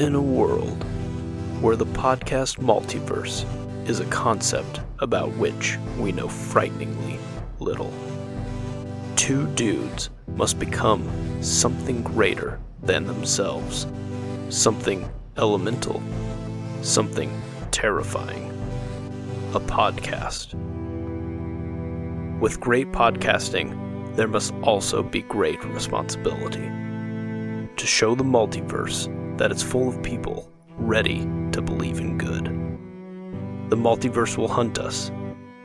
In a world where the podcast multiverse is a concept about which we know frighteningly little, two dudes must become something greater than themselves, something elemental, something terrifying, a podcast. With great podcasting, there must also be great responsibility. To show the multiverse that it's full of people ready to believe in good. The multiverse will hunt us.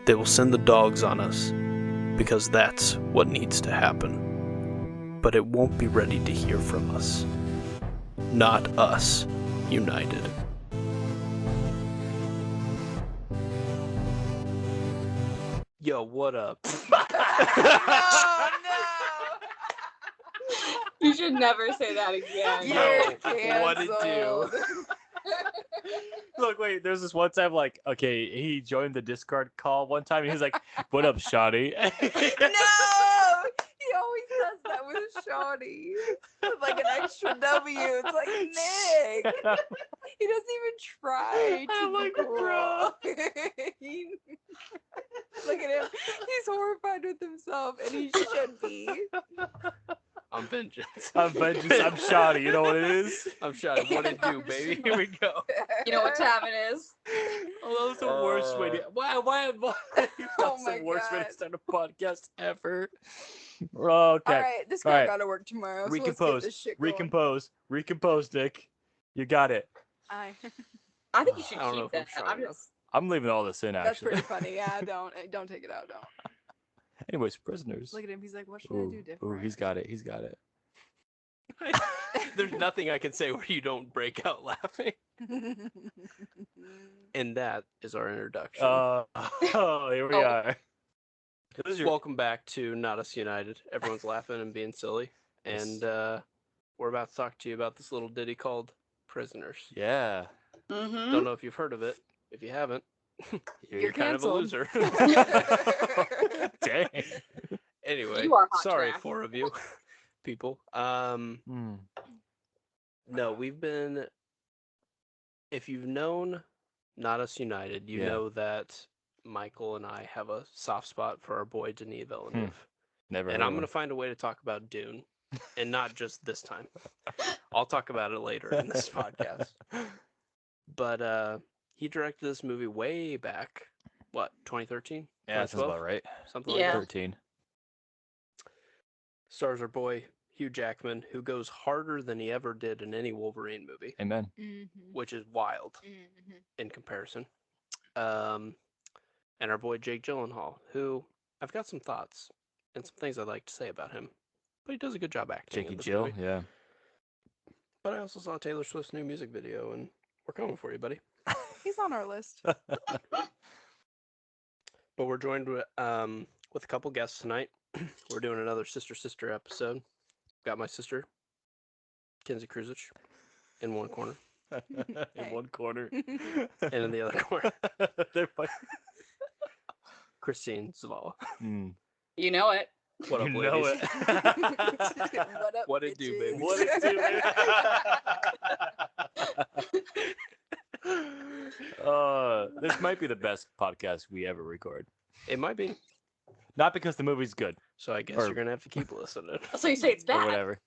They will send the dogs on us, because that's what needs to happen. But it won't be ready to hear from us. Not us, united. Yo, what up? Oh, no! You should never say that again. Yo, what it do? Look, wait, there's this one time, like, okay, he joined the Discord call one time, and he's like, what up, Shawty? No! He always does that with Shawty. With like an extra W. It's like, Nick! He doesn't even try to I'm be like, cool. bro. Look at him. He's horrified with himself, and he should be. I'm vengeance. I'm vengeance, I'm Shawty, you know what it is? I'm shouting, what it do, baby? Here we go. You know what time it is? Oh, that was the worst way to... Why that's Oh my the worst way God. to start a podcast ever. Okay. All right, this All guy right. got to work tomorrow. So let's Recompose. get this shit going. Recompose, Nick. You got it. I think you should I don't know keep if I'm that. strong I'm enough. just. I'm leaving all this in, That's actually. pretty funny. Yeah, don't take it out. Don't. Anyways, prisoners. Look at him. He's like, what should I do different? Ooh, he's got it. He's got it. There's nothing I can say where you don't break out laughing. And that is our introduction. Here we Oh. are. This is your... Welcome back to Not Us United. Everyone's laughing and being silly. Yes. And we're about to talk to you about this little ditty called Prisoners. Yeah. Mm-hmm. Don't know if you've heard of it. If you haven't, You're kind of a canceled. loser. Dang. Anyway, You are hot sorry, trash. 4 of you people. No, we've been. If you've known Not Us United, you Yeah. know that Michael and I have a soft spot for our boy Denis Villeneuve. Never And heard I'm of going to find a way to talk about Dune, and not just this time. I'll talk about it later in this podcast. But he directed this movie way back, what, 2013? Yeah, that sounds 2012? about right. Something Yeah. like that. 13. Stars our boy Hugh Jackman, who goes harder than he ever did in any Wolverine movie, Amen. Mm-hmm. which is wild Mm-hmm. in comparison. And our boy Jake Gyllenhaal, who I've got some thoughts and some things I'd like to say about him, but he does a good job acting Jakey in this Jill, movie. yeah. But I also saw Taylor Swift's new music video, and we're coming for you, buddy. He's on our list. But we're joined with a couple guests tonight. We're doing another sister episode. Got my sister, Kenzie Christine, in one corner, In Hey. one corner. and in the other corner, They're like, Christine Zavala. You know it. What up, You ladies? know it. What up, What it do, bitches? baby? What it do, this might be the best podcast we ever record. It might be. Not because the movie's good So I guess Or- you're gonna have to keep listening. So you say it's or bad. whatever.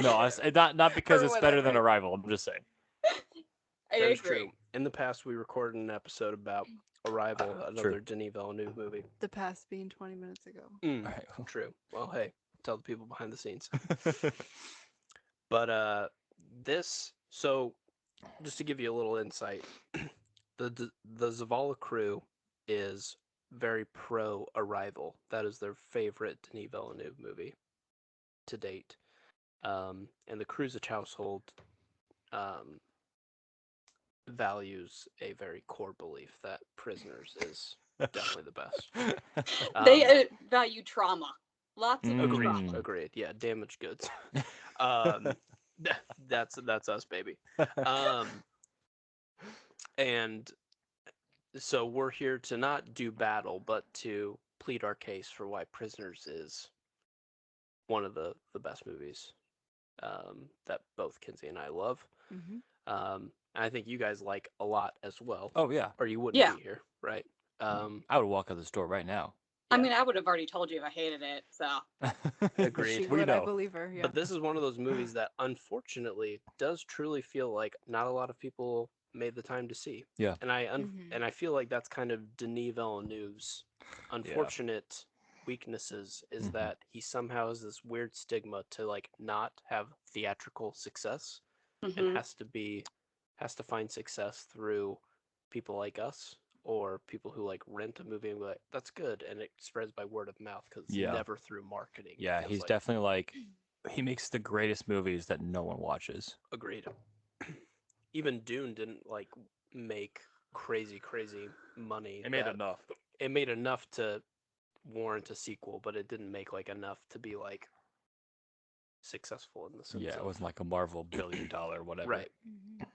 No, not because Or it's better than whatever. Arrival. I'm just saying. I That is agree. true. In the past, we recorded an episode about Arrival, another Denis Villeneuve movie. The past being 20 minutes ago. Mm, All right. True. Well, hey, tell the people behind the scenes. But so just to give you a little insight, the Zavala crew is very pro Arrival. That is their favorite Denis Villeneuve movie to date. And the Kruzich household values a very core belief that Prisoners is definitely the best. They value trauma. Lots of Agreed. trauma. Agreed. Yeah, damaged goods. That's us, baby. And so we're here to not do battle, but to plead our case for why Prisoners is one of the best movies that both Kenzie and I love. Mm-hmm. And I think you guys like a lot as well, Oh yeah, or you wouldn't Yeah. be here, right? I would walk out the store right now. I Yeah. mean, I would have already told you I hated it. So Agreed. She We would, I know. believe her. Yeah. But this is one of those movies that unfortunately does truly feel like not a lot of people made the time to see. Yeah. And Mhm. and I feel like that's kind of Denis Villeneuve's unfortunate weaknesses is Mhm. that he somehow has this weird stigma to like not have theatrical success and Mhm. has to find success through people like us or people who like rent a movie and be like, that's good, and it spreads by word of mouth because it's Yeah. never through marketing. it Yeah, feels he's like. definitely like he makes the greatest movies that no one watches. Agreed. Even Dune didn't like make crazy money. enough. It made enough to warrant a sequel, but it didn't make like enough to be like successful in the sense Yeah, it of wasn't like a Marvel $1 billion whatever. right. Mhm.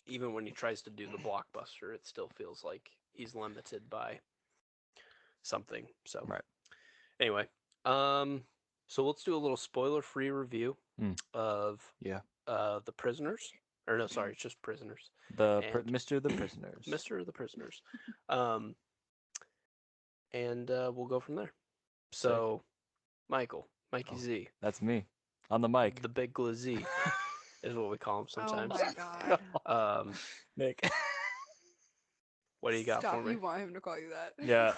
Even when he tries to do the blockbuster, it still feels like he's limited by something. So Right. anyway, so let's do a little spoiler-free review Mm. of Yeah. The Prisoners. Or no, sorry, it's just Prisoners. And Mr. the Prisoners. Mr. the Prisoners. Um, and we'll go from there. So, Michael, Mikey Oh. Z, That's me on the mic. the Big Glizzy is what we call him sometimes. Oh my god. Nick. What do you got Stop. for me? You want him to call you that? Yeah.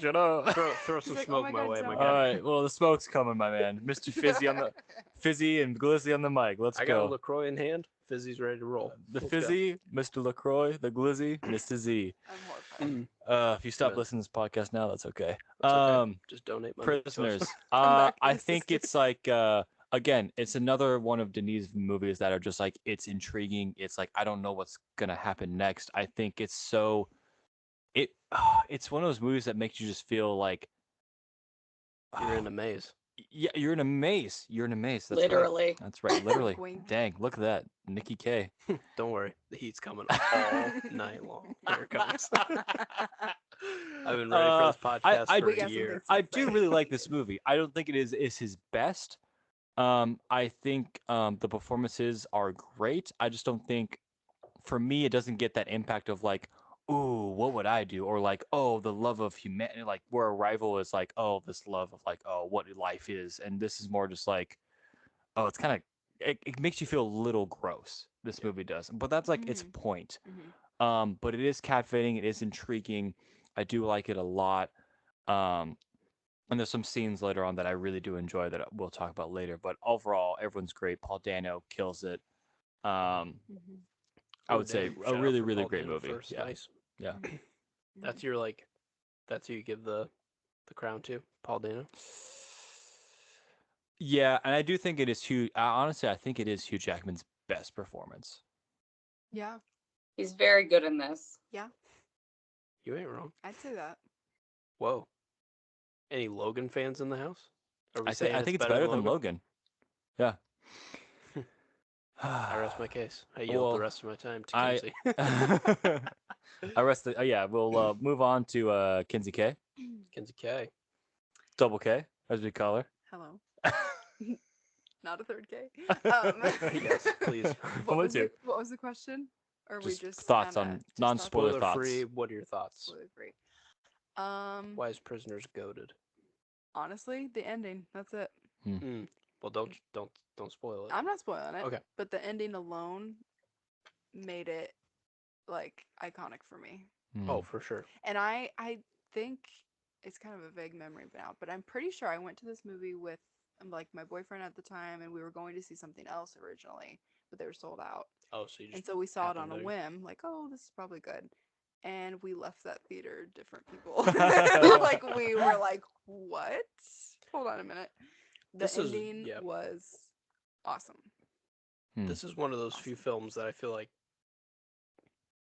Shut up. Throw some like, oh smoke my my God, way, my don't. guy. All right. Well, the smoke's coming, my man. Mr. Fizzy on the Fizzy and Glizzy on the mic. Let's I got a go. LaCroix in hand. Fizzy's ready to roll. The Let's go. Fizzy, Mr. LaCroix, the Glizzy, Mr. Z. I'm horrified. If you stop Man. listening to this podcast now, that's okay. That's okay. Just donate money to us. Prisoners. back to I the think sister. it's like again, it's another one of Denis' movies that are just like it's intriguing. It's like I don't know what's gonna happen next. I think it's so it's one of those movies that makes you just feel like You're in a maze. yeah, you're in a maze. You're in a maze. That's literally. right. That's right. Literally. Wink. Dang, look at that. Nikki K. Don't worry, the heat's coming all night long. Here it comes. I've been ready for this podcast I for We a got some year. things to I do say. really like this movie. I don't think it is his best. I think the performances are great. I just don't think, for me, it doesn't get that impact of like, ooh, what would I do? Or like, oh, the love of humanity. Like where Arrival is like, oh, this love of like, oh, what life is, and this is more just like, oh, it's kind of it makes you feel a little gross. This movie does, but that's like its Mhm. point. Mhm. But it is captivating. It is intriguing. I do like it a lot. Um, and there's some scenes later on that I really do enjoy that we'll talk about later. But overall, everyone's great. Paul Dano kills it. Um, Mhm. I would say Shout a out really, for really Paul great Dano movie. First. Yeah, Nice. yeah. Mhm. That's your like. That's who you give the crown to, Paul Dano. Yeah, and I do think it is Hugh. Honestly, I think it is Hugh Jackman's best performance. Yeah. He's very good in this. Yeah. You ain't wrong. I'd say that. Whoa. Any Logan fans in the house? Are we I saying think it's better than Logan. Yeah. I rest my case. I yield Well, the rest of my time to I- Kenzie. I rest. Yeah, we'll move on to Kenzie K, Kenzie K. double K, as we call her. Hello. Not a third K. Yes, please. What One was, too. what was the question? Or we Just just thoughts kinda on just non-spoiler thoughts? thoughts. Spoiler free. What are your thoughts? Spoiler free. Why is Prisoners goaded? Honestly, the ending. That's it. Well, don't spoil it. I'm not spoiling it. Okay. But the ending alone made it like iconic for me. Oh, for sure. And I think it's kind of a vague memory now, but I'm pretty sure I went to this movie with like my boyfriend at the time, and we were going to see something else originally, but they were sold out. Oh, so you And just so we saw it on happened a to- whim, like, oh, this is probably good. And we left that theater different people. Like we were like, what? Hold on a minute. The This is- ending yeah. was awesome. This is one of those few films that I feel like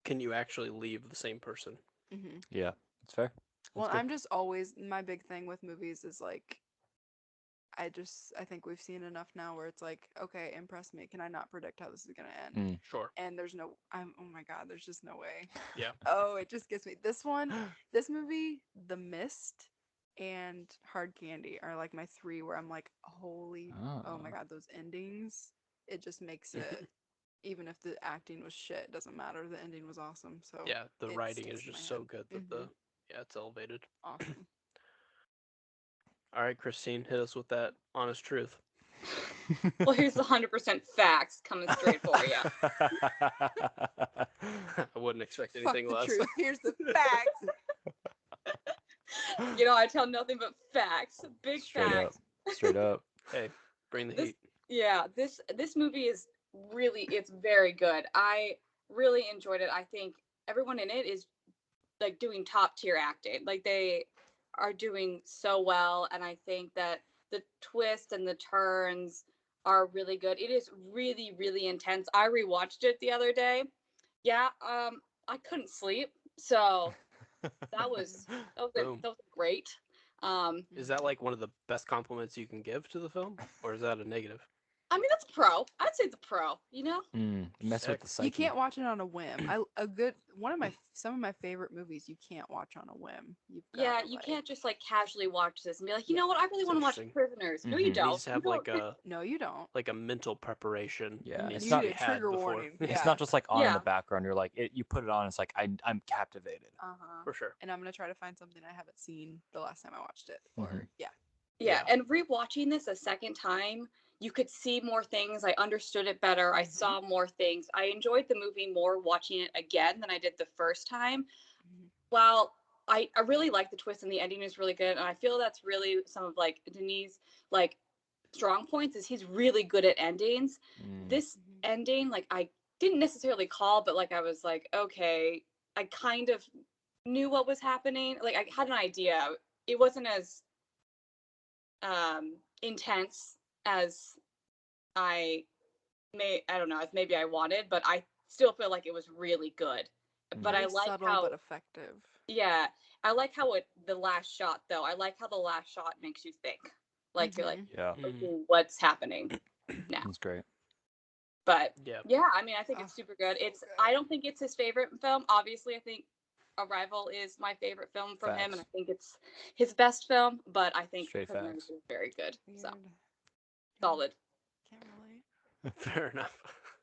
can you actually leave the same person? Hmm Yeah, that's fair. Well, That's good. I'm just always my big thing with movies is like I think we've seen enough now where it's like, okay, impress me. Can I not predict how this is gonna end? Sure. And there's no oh my god, there's just no way. Yeah. Oh, it just gets me. This movie, The Mist and Hard Candy are like my three where I'm like, holy oh my Ah. god, those endings. It just makes it even if the acting was shit, it doesn't matter. The ending was awesome. So Yeah, the it writing is sticks in my just so head. good that the yeah, it's elevated. Awesome. All right, Christine, hit us with that honest truth. Well, here's the 100% facts coming straight for you. I wouldn't expect Fuck anything the less. truth. Here's the facts. You know, I tell nothing but facts. Big Straight up. facts. Straight up. Hey, bring the This- heat. Yeah, this movie is it's very good. I really enjoyed it. I think everyone in it is like doing top tier acting. Like they are doing so well, and I think that the twists and the turns are really good. It is really, really intense. I rewatched it the other day. Yeah, I couldn't sleep, so that was Boom. that was great. Is that like one of the best compliments you can give to the film, or is that a negative? I mean, that's a pro. I'd say it's a pro. You know? Mess with the psyche. You can't watch it on a whim. Some of my favorite movies you can't watch on a whim. You've Yeah, gotta, you like- can't just like casually watch this and be like, you Yeah, know what, I really it's want to watch interesting. Prisoners. No, you Mhm. You don't. need to have You like don't- No, you don't. a mental preparation. Yeah, needs it's You to not- be need a had trigger before. warning. It's Yeah. not just like on in Yeah. the background. You're like, you put it on. It's like I'm captivated. For sure. And I'm gonna try to find something I haven't seen the last time I watched it. Or Mhm. yeah, Yeah. and rewatching this a second time, you could see more things. I understood it better. I Mhm. saw more things. I enjoyed the movie more watching it again than I did the first time. Mhm. While I really like the twist and the ending is really good, and I feel that's really some of like Denis' like strong points is he's really good at endings. This Mhm. ending, like I didn't necessarily call, but like I was like, okay, I kind of knew what was happening. Like I had an idea. It wasn't as intense as I don't know, as maybe I wanted, but I still feel like it was really good. But I Very like subtle how but effective. yeah, I like how the last shot though. I like how the last shot makes you think. Like you're like, Mhm. Yeah, okay, what's happening now? that's great. But Yeah. yeah, I mean, I think it's Oh, super good. so It's good. I don't think it's his favorite film. Obviously, I think Arrival is my favorite film from him, and I Facts. think it's his best film. But I think Straight Prisoners facts. is very good. So Weird. solid. Can't relate. Fair enough.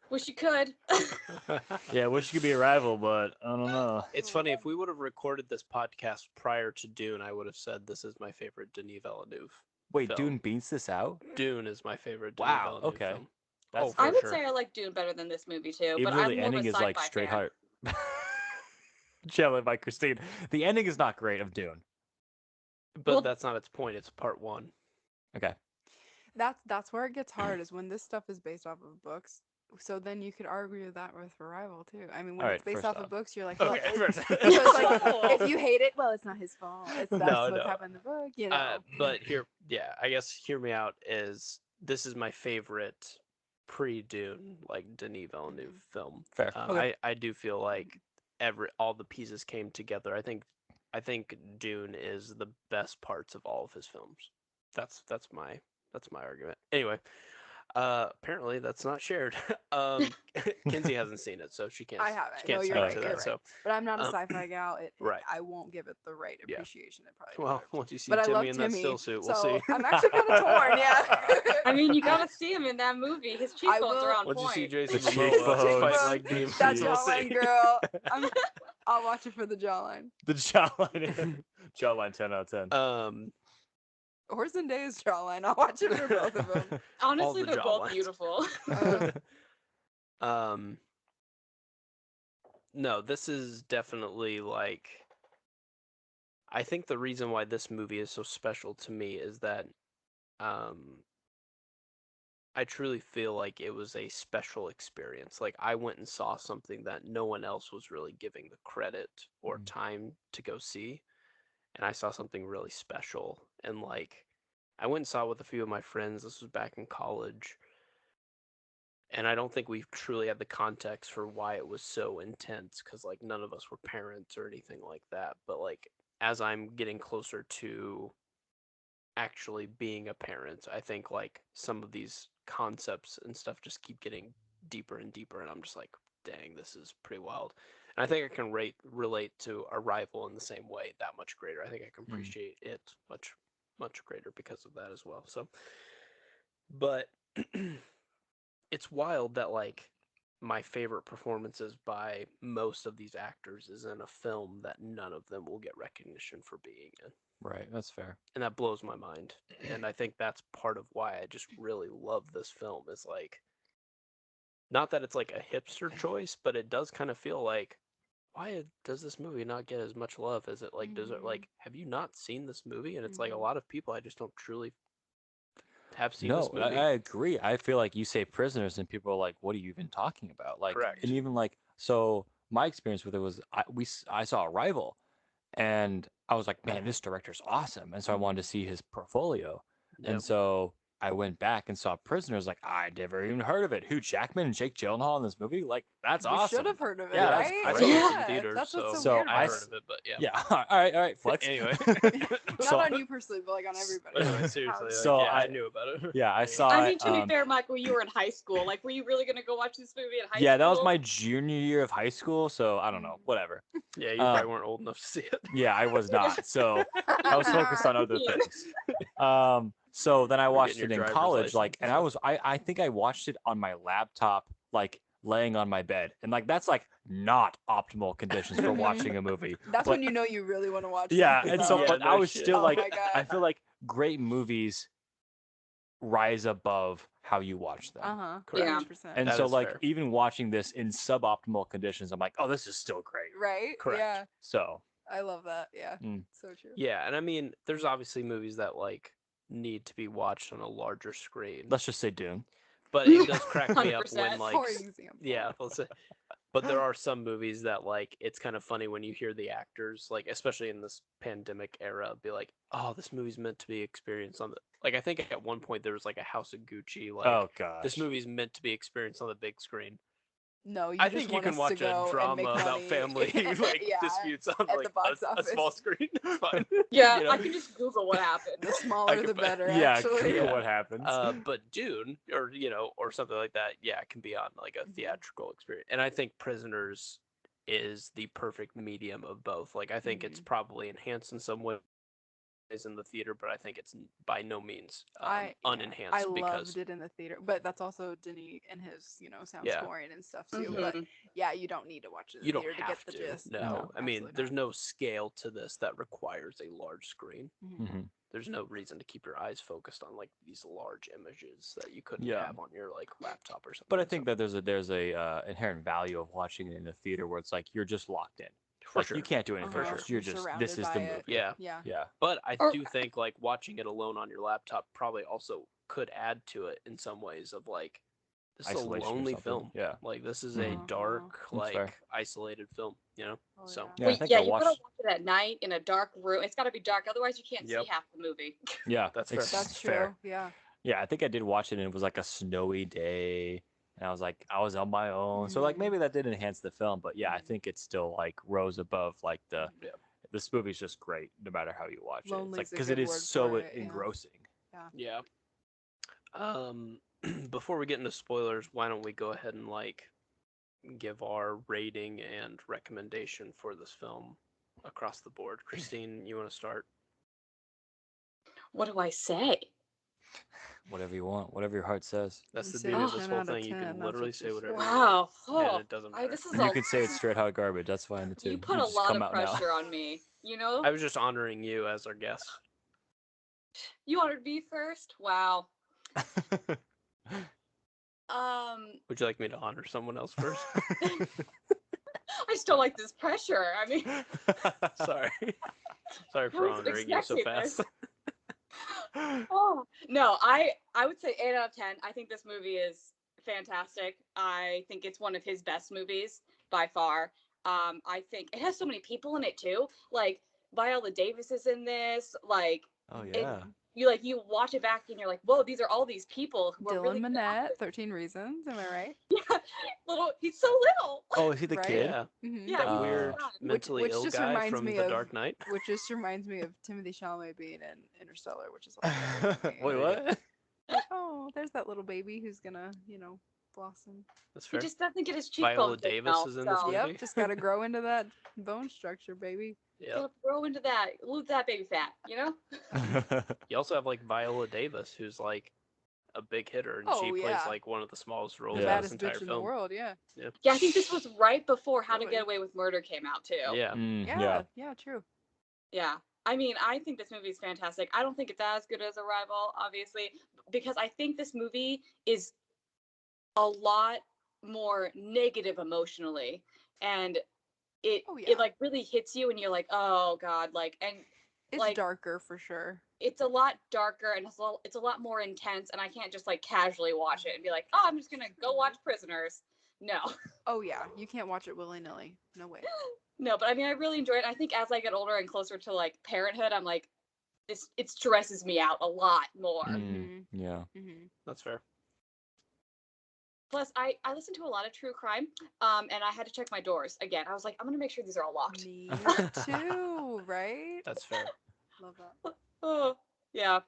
Wish you could. Yeah, wish you could be a rival, but I don't know. It's funny, if we would have recorded this podcast prior to Dune, I would have said this is my favorite Denis Villeneuve. Wait, film. Dune beats this out? Dune is my favorite Denis Wow, Villeneuve okay. film. That's Oh, for I would sure. say I like Dune better than this movie too. Even But though I'm the more of a ending is like sci-fi straight fan. heart. Chilling by Christine. The ending is not great of Dune. But Well- that's not its point. It's part one. Okay. That's where it gets hard is when this stuff is based off of books. So then you could argue that with Arrival too. I mean, when Alright, it's based first off off. of books, you're like, Okay, well, first- so it's like No. if you hate it, well, it's not his fault. It's that's No, what's no. happened in the book, you know. But I guess hear me out. This is my favorite pre-Dune, like Denis Villeneuve film. Fair. Okay. I do feel like all the pieces came together. I think Dune is the best parts of all of his films. That's my argument. Anyway, apparently that's not shared. Kinsey hasn't seen it, so she can't. I haven't. She can't No, you're speak right. to You're that. right. So, But I'm not a um, sci-fi gal. right. I won't give it the right Yeah. appreciation. It probably well, deserves. once you see But I Timmy love in that Timmy, still suit, we'll so see. I'm actually kind of torn. Yeah. I mean, you gotta see him in that movie. His cheekbones will- are on Once you see point. Jason The Momoa cheekbones. fighting like Dean, That we'll see. jawline, girl. I'll watch it for the jawline. The jawline. Jawline 10 out of 10. Horse and Day's jawline. I'll watch it for both of them. Honestly, the they're both jawlines. beautiful. No, this is definitely like. I think the reason why this movie is so special to me is that, I truly feel like it was a special experience. Like I went and saw something that no one else was really giving the credit or Mhm. time to go see, and I saw something really special. And like, I went and saw it with a few of my friends. This was back in college. And I don't think we truly had the context for why it was so intense because, like, none of us were parents or anything like that. But, like, as I'm getting closer to actually being a parent, I think, like, some of these concepts and stuff just keep getting deeper and deeper. And I'm just like, dang, this is pretty wild. And I think I can relate to Arrival in the same way, that much greater. I think I can appreciate it much, much greater because of that as well. So, but. It's wild that like my favorite performances by most of these actors is in a film that none of them will get recognition for being in. Right, that's fair. And that blows my mind. And I think that's part of why I just really love this film is like, not that it's like a hipster choice, but it does kind of feel like, why does this movie not get as much love as it like deserve? Like, have you not seen this movie? And it's like a lot of people I just don't truly have seen this No, movie. I agree. I feel like you say prisoners, and people are like, "What are you even talking about?" Like, Correct. and even like, so my experience with it was, I saw Arrival, and I was like, "Man, this director's awesome," and so I wanted to see his portfolio, and Yep. so I went back and saw Prisoners. Like, I never even heard of it. Hugh Jackman and Jake Gyllenhaal in this movie, like, that's We awesome. should have heard of it, Yeah, that's right? I great. saw this Yeah. in theaters, That's what's so, So weird. I about heard it. of it, but yeah. Yeah, all right, flex. Anyway. Not So- on you personally, but like on everybody. Anyway, seriously, like, So yeah, I I- knew about it. Yeah, I Anyway. saw I it. mean, to be fair, Michael, you were in high school. Like, were you really gonna go watch this movie in high school? Yeah, that was my junior year of high school, so I don't know, whatever. Yeah, you probably weren't old enough to see it. Yeah, I was not. So I was focused on other Yeah. things. So then I We're watched getting it your in driver's college, like, license. and I think I watched it on my laptop, like laying on my bed, and like that's like not optimal conditions for watching a movie. That's But- when you know you really want to watch. Yeah, something, and so, though. Yeah, but no I was shit. still Oh like, my God. I feel like great movies rise above how you watch them. Correct. Yeah. 100%. And That so, is like, fair. even watching this in suboptimal conditions, I'm like, oh, this is still great. Right? Correct. Yeah, So, I love that. Yeah, Mm. so true. Yeah, and I mean, there's obviously movies that like need to be watched on a larger screen. let's just say Dune. But it does crack me up when 100%. like For example. yeah, let's say. But there are some movies that like it's kind of funny when you hear the actors like especially in this pandemic era be like, "Oh, this movie's meant to be experienced on the." Like I think at one point there was like a House of Gucci like Oh gosh. this movie's meant to be experienced on the big screen. No, you I just think you want can us watch to go a and drama make about money. family like Yeah, disputes on at like the box a small office. screen. It's fine. Yeah, You I know? can just Google what happened. The smaller could the bet. better. Yeah, Actually. Yeah. what happens? But Dune or or something like that, yeah, it can be on like a theatrical experience. And I think Prisoners is the perfect medium of both. Like I think it's probably enhanced in some ways in the theater, but I think it's by no means unenhanced I because loved it in the theater, but that's also Denis and his sound Yeah. scoring and stuff too. But Mhm. yeah, you don't need to watch it in you the don't theater to have get the to. gist. No, I mean, absolutely there's not. no scale to this that requires a large screen. Mhm. There's no reason to keep your eyes focused on like these large images that you couldn't Yeah. have on your like laptop or something. But I think that there's a inherent value of watching it in the theater where it's like you're just locked in. for Like sure. you can't do anything Uh-huh. else. You're You're just surrounded this is by the it. movie. Yeah. Yeah. Yeah. But I Or- do think like watching it alone on your laptop probably also could add to it in some ways of like this is a Isolation or lonely something. film. Yeah. Like this is Mhm. a dark, That's like fair. isolated film, Oh, So yeah. Yeah, I Well, think yeah, I you gotta watched. watch it at night in a dark room. It's gotta be dark, otherwise you can't Yep. see half the movie. Yeah, That's fair. That's true. fair. Yeah. Yeah, I think I did watch it and it was like a snowy day. And I was like, I was on my own. So like Mhm. maybe that did enhance the film, but yeah, I think it still like rose above like Yeah. this movie's just great no matter how you watch it. It's Lonely's like a because good it is word so for it, yeah. engrossing. Yeah. Before we get into spoilers, why don't we go ahead and like give our rating and recommendation for this film across the board? Christine, you want to start? What do I say? Whatever you want, whatever your heart says. That's You the say beauty of 10 this whole out of thing. You 10, can that's literally what say you whatever say. you want, Wow. and Oh, it doesn't I, matter. this is And you a, can say it's straight out garbage. That's fine too. you put a just lot come of out now. pressure on me. You know, I was just honoring you as our guest. you honored me first. Wow. Would you like me to honor someone else first? I still like this pressure. I mean, Sorry. Sorry I for wasn't honoring you so expecting this. fast. oh no, I would say 8 out of 10. I think this movie is fantastic. I think it's one of his best movies by far. I think it has so many people in it too. Like Viola Davis is in this. Like Oh it- yeah. you watch it back and you're like, whoa, these are all these people who are Dylan really good Minnette, actors. 13 Reasons. Am I right? Yeah, he's so little. Oh, is he the Right? kid? Yeah. Mhm. Yeah, That he's weird fun. mentally which ill just guy reminds from me The of- Dark Knight. Which just reminds me of Timothy Chalamet being in Interstellar, which is also a great Wait, movie. what? Like, oh, there's that little baby who's gonna, blossom. That's He fair. just doesn't get his Viola cheekbones Davis now, is in this so movie. Yep, just gotta grow into that bone structure, baby. Yep. gotta grow into that, lose that baby fat, you know? You also have like Viola Davis, who's like a big hitter, and Oh, she plays yeah. like one of the smallest roles The Yeah. in this baddest entire bitch in the film. world, yeah. Yeah, I think this was right before How to Really? Get Away with Murder came out too. Yeah. Yeah, true. Yeah. I mean, I think this movie is fantastic. I don't think it's as good as Arrival, obviously, because I think this movie is a lot more negative emotionally, and it Oh, yeah. it like really hits you, and you're like, oh god, like, and It's like darker for sure. it's a lot darker and it's a lot more intense, and I can't just like casually watch it and be like, oh, I'm just gonna go watch Prisoners. No. Oh, yeah. You can't watch it willy-nilly. No way. No, but I mean, I really enjoy it. I think as I get older and closer to like parenthood, I'm like, it stresses me out a lot more. Yeah. Mm-hmm. That's fair. Plus, I listen to a lot of true crime, and I had to check my doors again. I was like, I'm gonna make sure these are all locked. Me too, right? That's fair. Love that. Oh, yeah.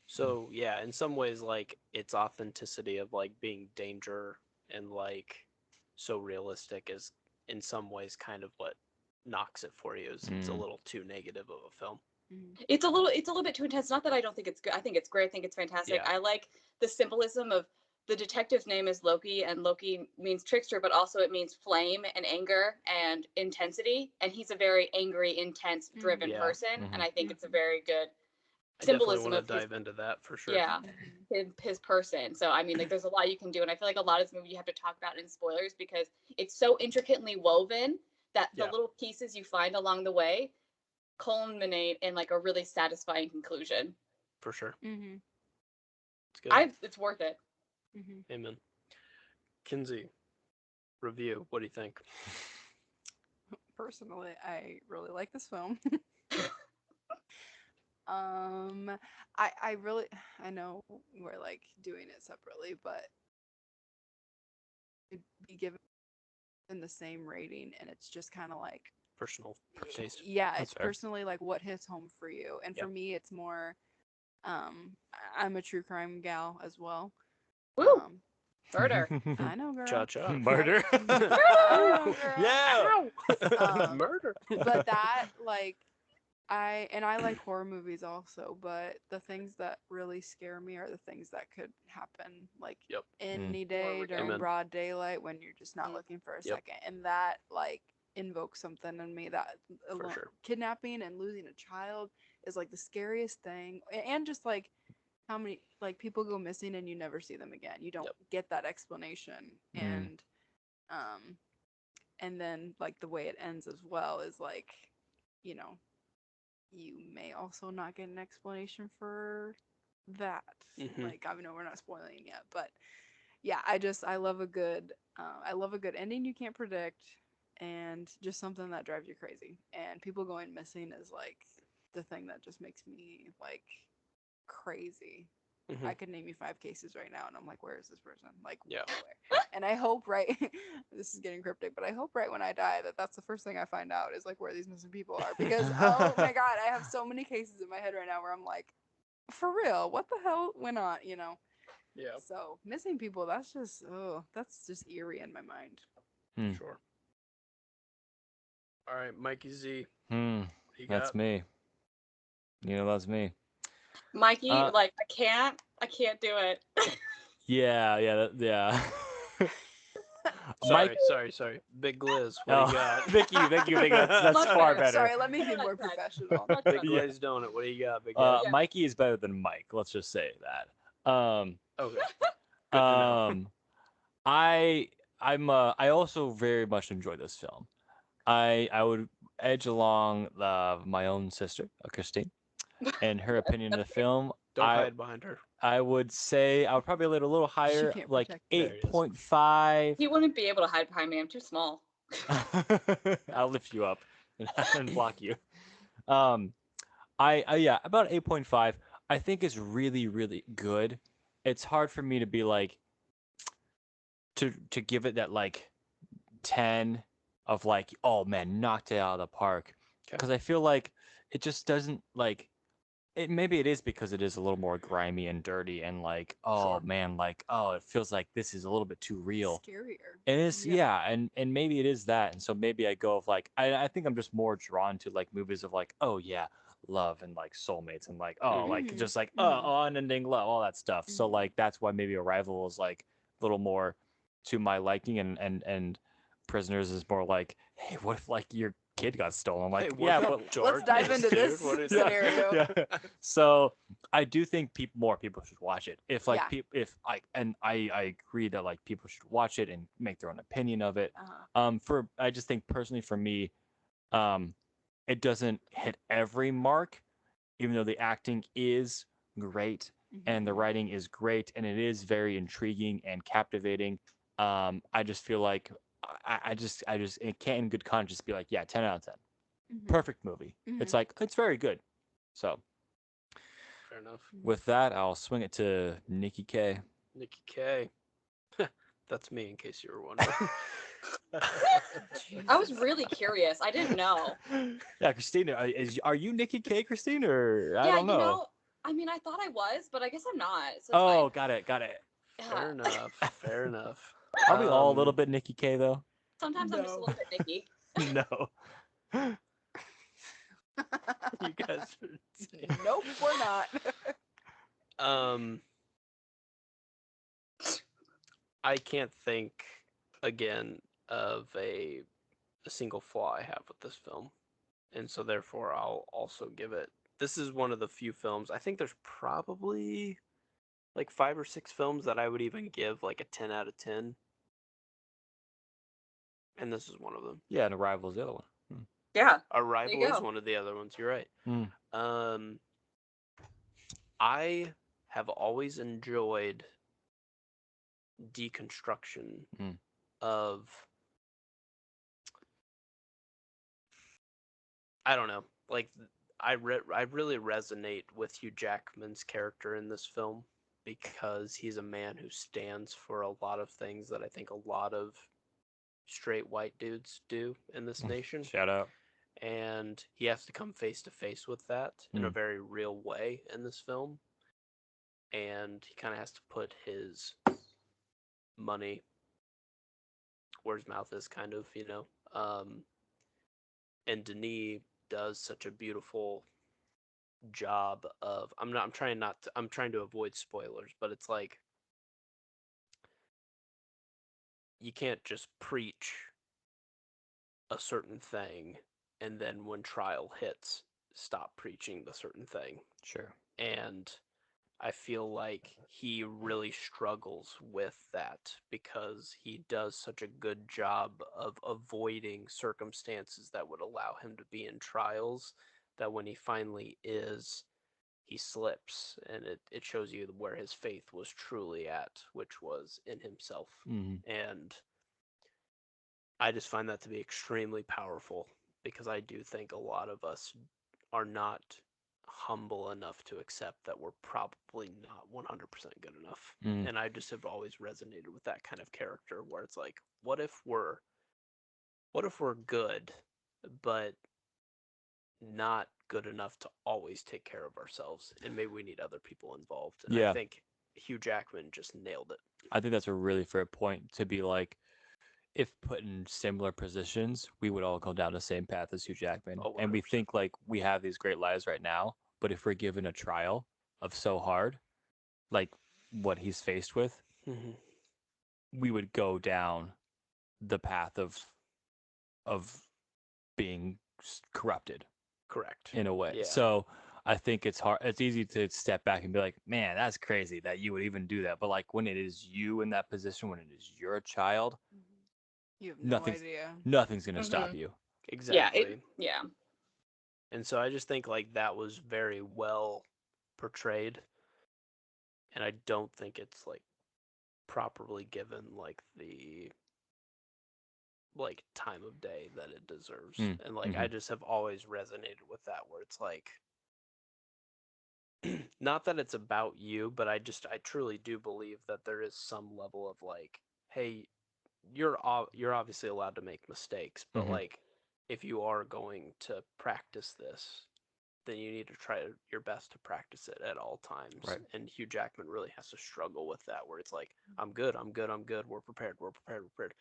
So yeah, in some ways, like its authenticity of like being danger and like so realistic is in some ways kind of what knocks it for you. Is it's a little too negative of a film. Mhm. It's a little bit too intense. Not that I don't think it's good. I think it's great. I think it's fantastic. Yeah. I like the symbolism of the detective's name is Loki, and Loki means trickster, but also it means flame and anger and intensity. And he's a very angry, intense, driven Yeah. person. Mhm. And I think it's a very good I definitely symbolism want of to his, dive into that for sure. yeah, Mhm. his person. So I mean, like, there's a lot you can do, and I feel like a lot of this movie you have to talk about in spoilers because it's so intricately woven that the Yeah. little pieces you find along the way culminate in like a really satisfying conclusion. For sure. Mm-hmm. It's good. It's worth it. Mm-hmm. Amen. Kinsey, review. What do you think? Personally, I really like this film. I really, I know we're like doing it separately, but it'd be given the same rating, and it's just kind of like, Personal taste. yeah, That's it's fair. personally like what hits home for you, and Yep. for me, it's more, I'm a true crime gal as well. Woo! Murder. I know, girl. Cha cha. Murder. I know, girl. Yeah. Murder. But that, like, I like horror movies also, but the things that really scare me are the things that could happen like Yep. any day during Amen. broad daylight when you're just not Mm. looking for a Yep. second, and that like invokes something in me that alone, sure. kidnapping and losing a child is like the scariest thing, and just like how many like people go missing and you never see them again. You don't Yep. get that explanation, um and then like the way it ends as well is like, you know, you may also not get an explanation for that. Mhm. Like, I know we're not spoiling yet, but yeah, I love a good ending you can't predict, and just something that drives you crazy. And people going missing is like the thing that just makes me like crazy. Mhm. I could name you 5 cases right now, and I'm like, where is this person? Like, Yeah. where? And I hope, right, this is getting cryptic, but I hope right when I die that's the first thing I find out is like where these missing people are. Because, oh my God, I have so many cases in my head right now where I'm like, for real, what the hell went on, you know? Yeah. So, missing people, that's just eerie in my mind. Sure. All right, Mikey Z. Hmm. What do you That's got? me. You know, that's me. Mikey, Uh, like, I can't do it. Yeah. Sorry. Big Gliz. What do you got? Thank you. That's Much far better. better. Sorry, let me be Much more better. professional. Much Big better. Yeah. Gliz Donut. What do you got, Big Uh, Gliz? Yeah. Mikey is better than Mike. Let's just say that. Okay. Good to know. I also very much enjoy this film. I would edge along my own sister, Christine, and her opinion of the film. Don't I hide behind her. I would say I would probably rate it a little higher, can't like protect me. There it is. 8.5. He wouldn't be able to hide behind me. I'm too small. I'll lift you up and block you. Yeah, about 8.5. I think is really, really good. It's hard for me to be like to give it that like 10 of like, oh man, knocked it out of the park. Okay. Because I feel like it just doesn't like it. Maybe it is because it is a little more grimy and dirty and like, oh Sure. man, like, oh, it feels like this is a little bit too real. Scarier. It is, yeah, and maybe it is that, and so maybe I go of like I think I'm just more drawn to like movies of like, oh yeah, love and like soulmates and like like Mhm. just like Mhm. unending love, all that stuff. So Mhm. like that's why maybe Arrival is like a little more to my liking, and Prisoners is more like, hey, what if like your kid got stolen? Like, Hey, what yeah, about but Let's dive darkness, into dude? this What is yeah, scenario. yeah. So I do think more people should watch it. If like Yeah. if I agree that like people should watch it and make their own opinion of it. Uh-huh. For I just think personally for me, um, it doesn't hit every mark, even though the acting is great and the Mhm. writing is great and it is very intriguing and captivating. I just feel like I just it can't in good conscience be like, yeah, 10 out of 10, Mhm. perfect movie. It's Mhm. like it's very good. So Fair enough. with that, I'll swing it to Nikki K. Nikki K. That's me, in case you were wondering. I was Jesus. really curious. I didn't know. Yeah, Christina, are you Nikki K, Christine, or I Yeah, don't know? I mean, I thought I was, but I guess I'm not. So it's Oh, fine. got it, got it. Fair Yeah. enough. Fair enough. Are we all a little bit Nikki K though? Sometimes I'm just a No. little bit Nicky. No. You guys are insane. Nope, we're not. Um, I can't think again of a single flaw I have with this film, and so therefore I'll also give it. This is one of the few films. I think there's probably like 5 or 6 films that I would even give like a 10 out of 10, and this is one of them. Yeah, and Arrival's the other one. Yeah. Arrival is go. one of the other ones. You're right. Hmm. Um, I have always enjoyed deconstruction Mm. of, I don't know, like I really resonate with Hugh Jackman's character in this film because he's a man who stands for a lot of things that I think a lot of straight white dudes do in this nation, Shout out. and he has to come face to face with that in a Mm. very real way in this film, and he kind of has to put his money where his mouth is, kind of, you know. And Denis does such a beautiful job of, I'm trying to avoid spoilers, but it's like you can't just preach a certain thing and then when trial hits stop preaching the certain thing. Sure. And I feel like he really struggles with that because he does such a good job of avoiding circumstances that would allow him to be in trials, that when he finally is, he slips, and it shows you where his faith was truly at, which was in himself. Mm-hmm. And I just find that to be extremely powerful because I do think a lot of us are not humble enough to accept that we're probably not 100% good enough. Mm. And I just have always resonated with that kind of character where it's like, what if we're good, but not good enough to always take care of ourselves, and maybe we need other people involved. And I Yeah, think Hugh Jackman just nailed it. I think that's a really fair point to be like, if put in similar positions, we would all go down the same path as Hugh Jackman. Oh, And we 100%. think like we have these great lives right now, but if we're given a trial of so hard, like what he's faced with, Mhm. we would go down the path of being corrupted Correct. in a way. Yeah. So I think it's hard. It's easy to step back and be like, man, that's crazy that you would even do that. But like when it is you in that position, when it is your child, You have no nothing's idea. nothing's gonna stop Mhm. you. Yeah. Exactly. Yeah. And so I just think like that was very well portrayed, and I don't think it's like properly given like the like time of day that it deserves. Mm. And like Hmm. I just have always resonated with that where it's like not that it's about you, but I truly do believe that there is some level of like, hey, you're obviously allowed to make mistakes, but Hmm. like if you are going to practice this, then you need to try your best to practice it at all times. Right. And Hugh Jackman really has to struggle with that, where it's like, I'm good, I'm good, I'm good, we're prepared, we're prepared, we're prepared,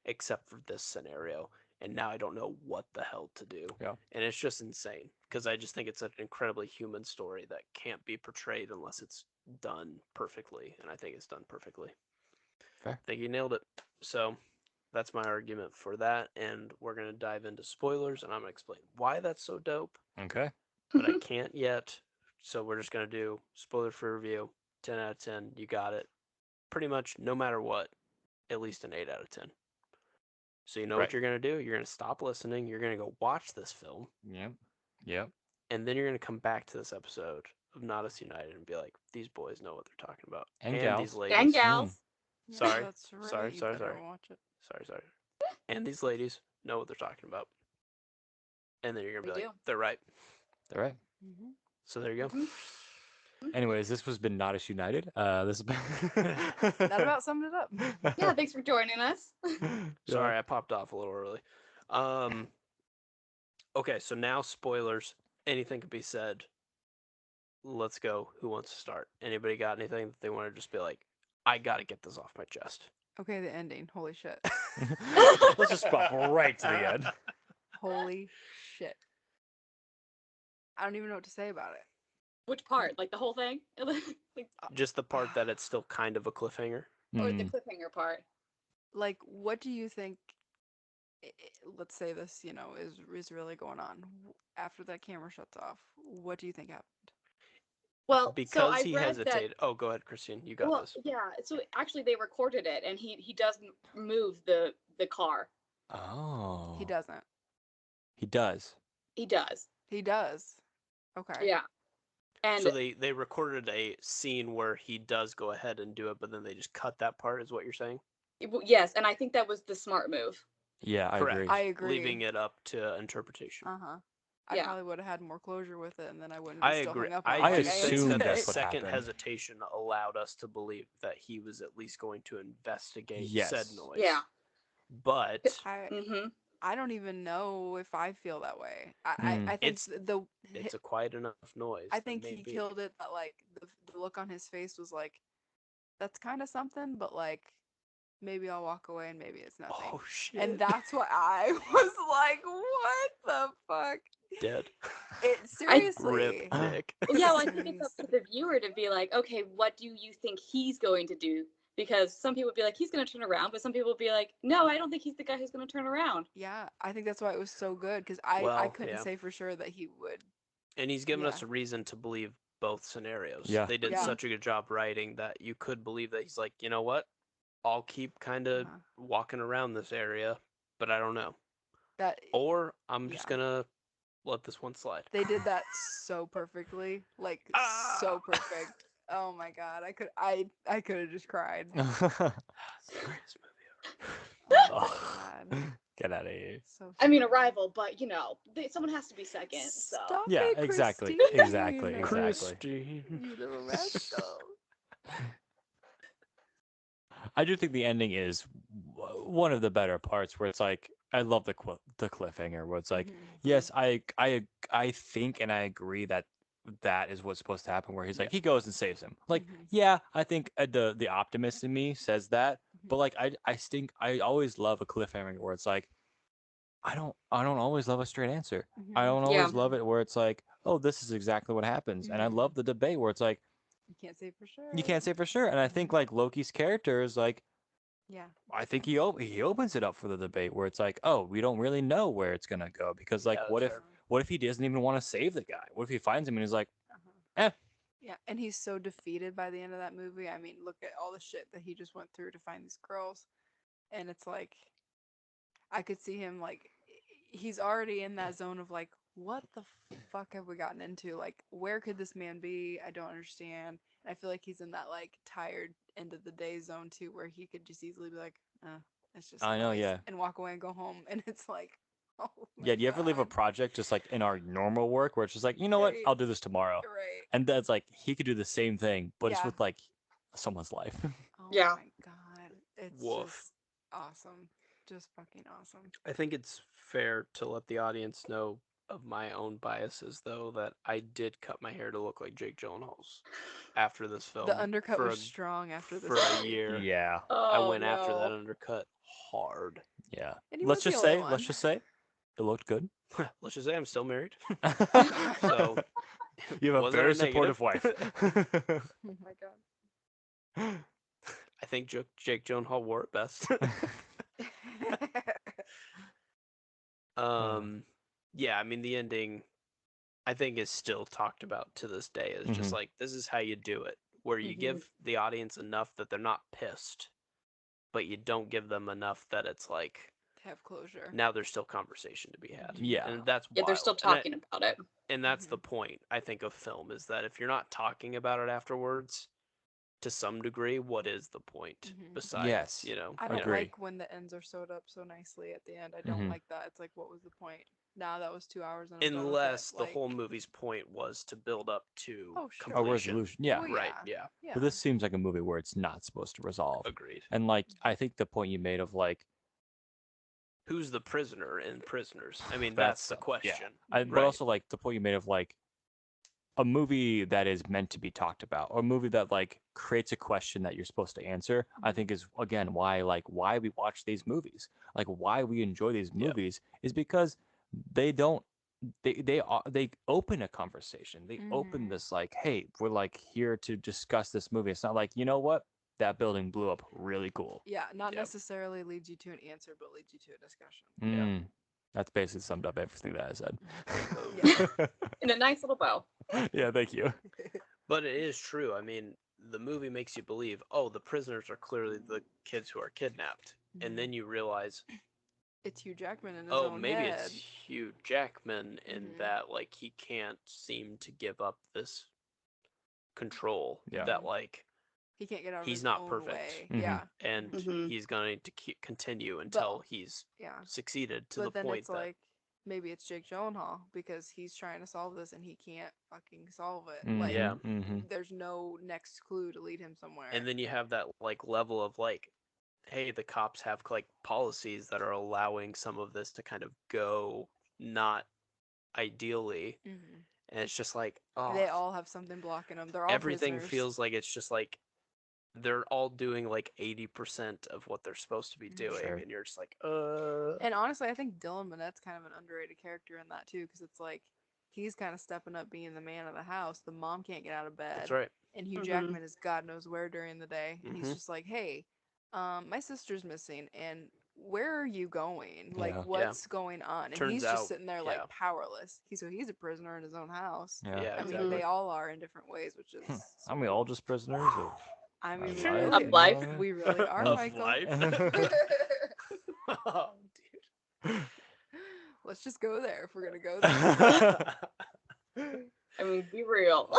except for this scenario. and now I don't know what the hell to do. Yeah. And it's just insane because I just think it's an incredibly human story that can't be portrayed unless it's done perfectly, and I think it's done perfectly. Fair. I think you nailed it. So that's my argument for that, and we're gonna dive into spoilers, and I'm gonna explain why that's so dope, Okay. but I can't yet. So we're just gonna do spoiler-free review. 10 out of 10. You got it. Pretty much no matter what, at least an 8 out of 10. So you know Right. what you're gonna do? You're gonna stop listening. You're gonna go watch this film, Yep. Yep. and then you're gonna come back to this episode of Not Us United and be like, "These boys know what they're talking about, And these gals. ladies, And gals. Yeah, Sorry, that's right. sorry, you sorry, better sorry. watch it. sorry, and these ladies know what they're talking about." And then you're gonna We be like, do. "They're right." All right. Mm-hmm. So there you go. Mhm. Anyways, this has been Not Us United. This has been. That about summed it up. Yeah, thanks for joining us. Sorry, I popped off a little early. Okay, so now spoilers. Anything could be said. Let's go. Who wants to start? Anybody got anything that they want to just be like, I gotta get this off my chest? Okay, the ending. Holy shit. Let's just pop right to the end. Holy shit. I don't even know what to say about it. Which part? Like the whole thing? Like, Just the part that it's still kind of a cliffhanger. or the Mm. cliffhanger part? Like, what do you think? Let's say this, is really going on after that camera shuts off. What do you think happened? Well, so Because I he read hesitated. that. Oh, go ahead, Christine. You got Well, this. yeah. So actually, they recorded it, and he doesn't move the car. Oh. He doesn't. He does. He does. He does. Okay. Yeah. And So they recorded a scene where he does go ahead and do it, but then they just cut that part, is what you're saying? yes, and I think that was the smart move. Yeah, I Correct. agree. I agree. Leaving it up to interpretation. Uh-huh. I Yeah. probably would have had more closure with it, and then I wouldn't I be still agree. hung up I on I like, do I think assume that the that's what second happened. hesitation allowed us to believe that he was at least going to investigate said Yes. noise. Yeah. But Mm-hmm. I don't even know if I feel that way. Mm. I think It's- the it's a quiet enough noise. I that think he maybe- killed it. That like the look on his face was like, that's kind of something, but like maybe I'll walk away and maybe it's nothing. Oh shit! And that's what I was like, what the fuck? dead. It Rip seriously. Nick. Yeah, well, I think it's up to the viewer to be like, okay, what do you think he's going to do? Because some people would be like, he's going to turn around, but some people would be like, no, I don't think he's the guy who's going to turn around. Yeah, I think that's why it was so good because I Well, couldn't yeah. say for sure that he would. And he's given us Yeah. a reason to believe both scenarios. Yeah. They did Yeah. such a good job writing that you could believe that he's like, you know what? I'll keep kind of Uh-huh. walking around this area, but I don't know. That Or I'm just Yeah. gonna let this one slide. they did that so perfectly, like Ah! so perfect. Oh my god, I could have just cried. Greatest movie ever. Oh my god, Get out of here. so. I mean, stupid. Arrival, but someone has to be second. So Stop Yeah, it, exactly, Christine. exactly, exactly. Christine. You little rascal. I do think the ending is one of the better parts, where it's like I love the cliffhanger, where it's like, Mhm. yes, I think and I agree that that is what's supposed to happen, where he's like he goes and saves him. Like, Mhm. yeah, I think the optimist in me says that, but Mhm. like I think I always love a cliffhanger where it's like I don't always love a straight answer. I Mhm. don't Yeah. always love it where it's like, oh, this is exactly what happens, and I Mhm. love the debate where it's like You can't say for sure. you can't say for sure, and I think like Loki's character is like. Yeah. I think he opens it up for the debate where it's like, oh, we don't really know where it's gonna go because like, Yeah, what if that's fair. what if he doesn't even want to save the guy? What if he finds him and he's like, Uh-huh. eh, Yeah, and he's so defeated by the end of that movie. I mean, look at all the shit that he just went through to find these girls. And it's like I could see him like he's already in that zone of like what the fuck have we gotten into? Like where could this man be? I don't understand. And I feel like he's in that like tired end of the day zone too where he could just easily be like, it's just I know, noise," yeah. and walk away and go home and it's like oh my yeah. Do you ever leave a God. project just like in our normal work where it's just like, you know what, Right. I'll do this tomorrow, Right. and that's like he could do the same thing, but it's Yeah. with like someone's life. Oh Yeah. my God. It's Woof. just awesome. Just fucking awesome. I think it's fair to let the audience know of my own biases, though, that I did cut my hair to look like Jake Gyllenhaal's after this film. The undercut for was a, strong after this for a movie. year. yeah. I Oh, went after no. that undercut hard. Yeah. And he Let's was just the say, only let's one. just say, it looked good. Let's just say I'm still married. Oh So You have a wasn't very negative. supportive wife. my god. I think Jake Gyllenhaal wore it best. Yeah, I mean the ending I think is still talked about to this day as just Mhm. like this is how you do it, where you Mhm. give the audience enough that they're not pissed, but you don't give them enough that it's like To have closure. now there's still conversation to be had. Yeah. And that's Yeah, they're still wild. talking about it. And that's Mhm. the point, I think, of film is that if you're not talking about it afterwards, to some degree, what is the point Mhm. besides, Yes. I don't Agree. like when the ends are sewed up so nicely at the end. I don't Mhm. like that. It's like, what was the point? Now that was 2 hours and I'm done with unless it. the whole Like, movie's point was to build up to Oh, sure. A completion. resolution. Yeah. well, Right, yeah. yeah. Yeah. But this seems like a movie where it's not supposed to resolve. Agreed. And like I think the point you made of like Who's the prisoner in Prisoners? I mean, that's the question. but Right. also like the point you made of like a movie that is meant to be talked about, or a movie that like creates a question that you're supposed to answer, I Mhm. think is again why we watch these movies, like why we enjoy these Yeah. movies is because they don't they open a conversation. They open Mhm. this like, hey, we're like here to discuss this movie. It's not like, you know what, that building blew up really cool. Yeah, not Yep. necessarily leads you to an answer, but leads you to a discussion. Mm, that's basically summed up everything that I said. Yeah. In a nice little bow. Yeah, thank you. But it is true. I mean, the movie makes you believe, oh, the prisoners are clearly the kids who are kidnapped. Mhm. And then you realize, It's Hugh Jackman in his oh, own maybe head. it's Hugh Jackman in Mhm. that, like, he can't seem to give up this control. Yeah. That, like, He can't get out of he's his not own perfect. way. Mhm. Yeah. And Mhm. he's going to continue until he's Yeah. succeeded to But the then point it's that like maybe it's Jake Gyllenhaal because he's trying to solve this and he can't fucking solve it. Mhm, Like Yeah. mhm. there's no next clue to lead him somewhere. and then you have that like level of like, hey, the cops have like policies that are allowing some of this to kind of go not ideally, Mhm. and it's just like, oh, They all have something blocking them. They're all everything prisoners. feels like it's just like they're all doing like 80% of what they're supposed to be doing, Sure. and you're just like, And honestly, I think Dylan Minette's kind of an underrated character in that too, because it's like he's kind of stepping up being the man of the house. The mom can't get out of bed. that's right. And Hugh Mhm. Jackman is God knows where during the day. And he's Mhm. just like, hey, my sister's missing. And where are you going? Like, Yeah. what's going on? And Turns he's just out, sitting there yeah. like powerless. He's a prisoner in his own house. Yeah. Yeah, I mean, exactly. they all are in different ways, which is. Aren't we all just prisoners of I mean, we our life, really, Of life. we really are, Of Michael. life. Oh, Let's just go there if we're gonna go there. dude. I mean, be real.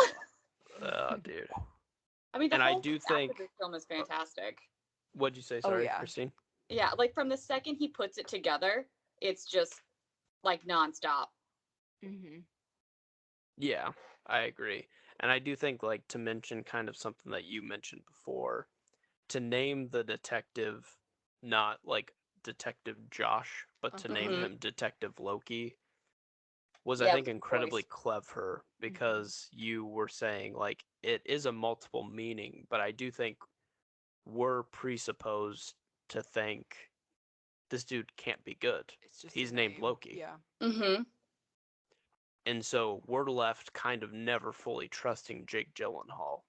Oh, dude. I mean, the And I whole do cast of think- this film is fantastic. What'd you say? Oh, Sorry, yeah. Christine. Yeah, like from the second he puts it together, it's just like nonstop. Mm-hmm. Yeah, I agree. And I do think, like, to mention kind of something that you mentioned before, to name the detective not like Detective Josh, but to name Mhm. him Detective Loki was, Yeah, I think, with the incredibly voice. clever because you were saying, like, it is a multiple meaning, but I do think we're presupposed to think this dude can't be good. It's just He's a named name. Loki. Yeah. Mm-hmm. And so we're left kind of never fully trusting Jake Gyllenhaal,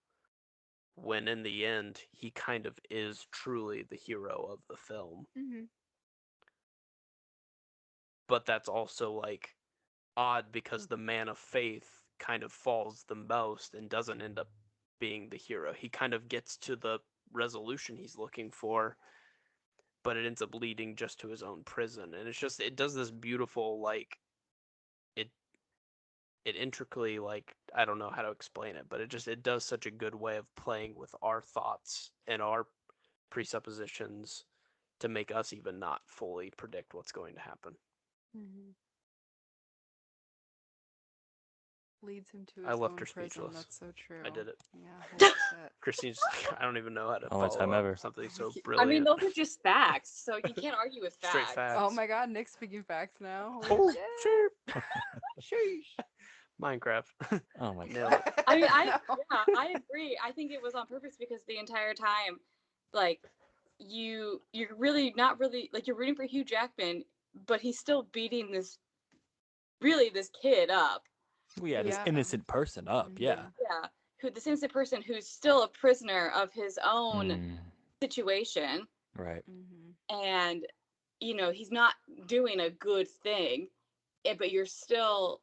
when in the end, he kind of is truly the hero of the film. Mm-hmm. But that's also like odd because the man of faith kind of falls the most and doesn't end up being the hero. He kind of gets to the resolution he's looking for, but it ends up leading just to his own prison. And it's just, it does this beautiful, like, it intricately, like, I don't know how to explain it, but it does such a good way of playing with our thoughts and our presuppositions to make us even not fully predict what's going to happen. Mm-hmm. Leads him to his I left own her prison. speechless. That's so true. I did it. Yeah. Holy shit. Christine's just like, I don't even know how to Only follow time up ever. something so I brilliant. I mean, those are just facts, so you can't argue with facts. Straight facts. Oh my God, Nick's speaking facts now. Oh, Holy shit. sure. Sheesh. Minecraft. Oh my Nailed god. it. No. I agree. I think it was on purpose because the entire time, like, you're really not really like you're rooting for Hugh Jackman, but he's still beating this kid up. Well, yeah, this Yeah. innocent person up. Yeah. Mhm. Yeah, who this innocent person who's still a prisoner of his own Mm, situation, right. Mhm. and he's not doing a good thing, but you're still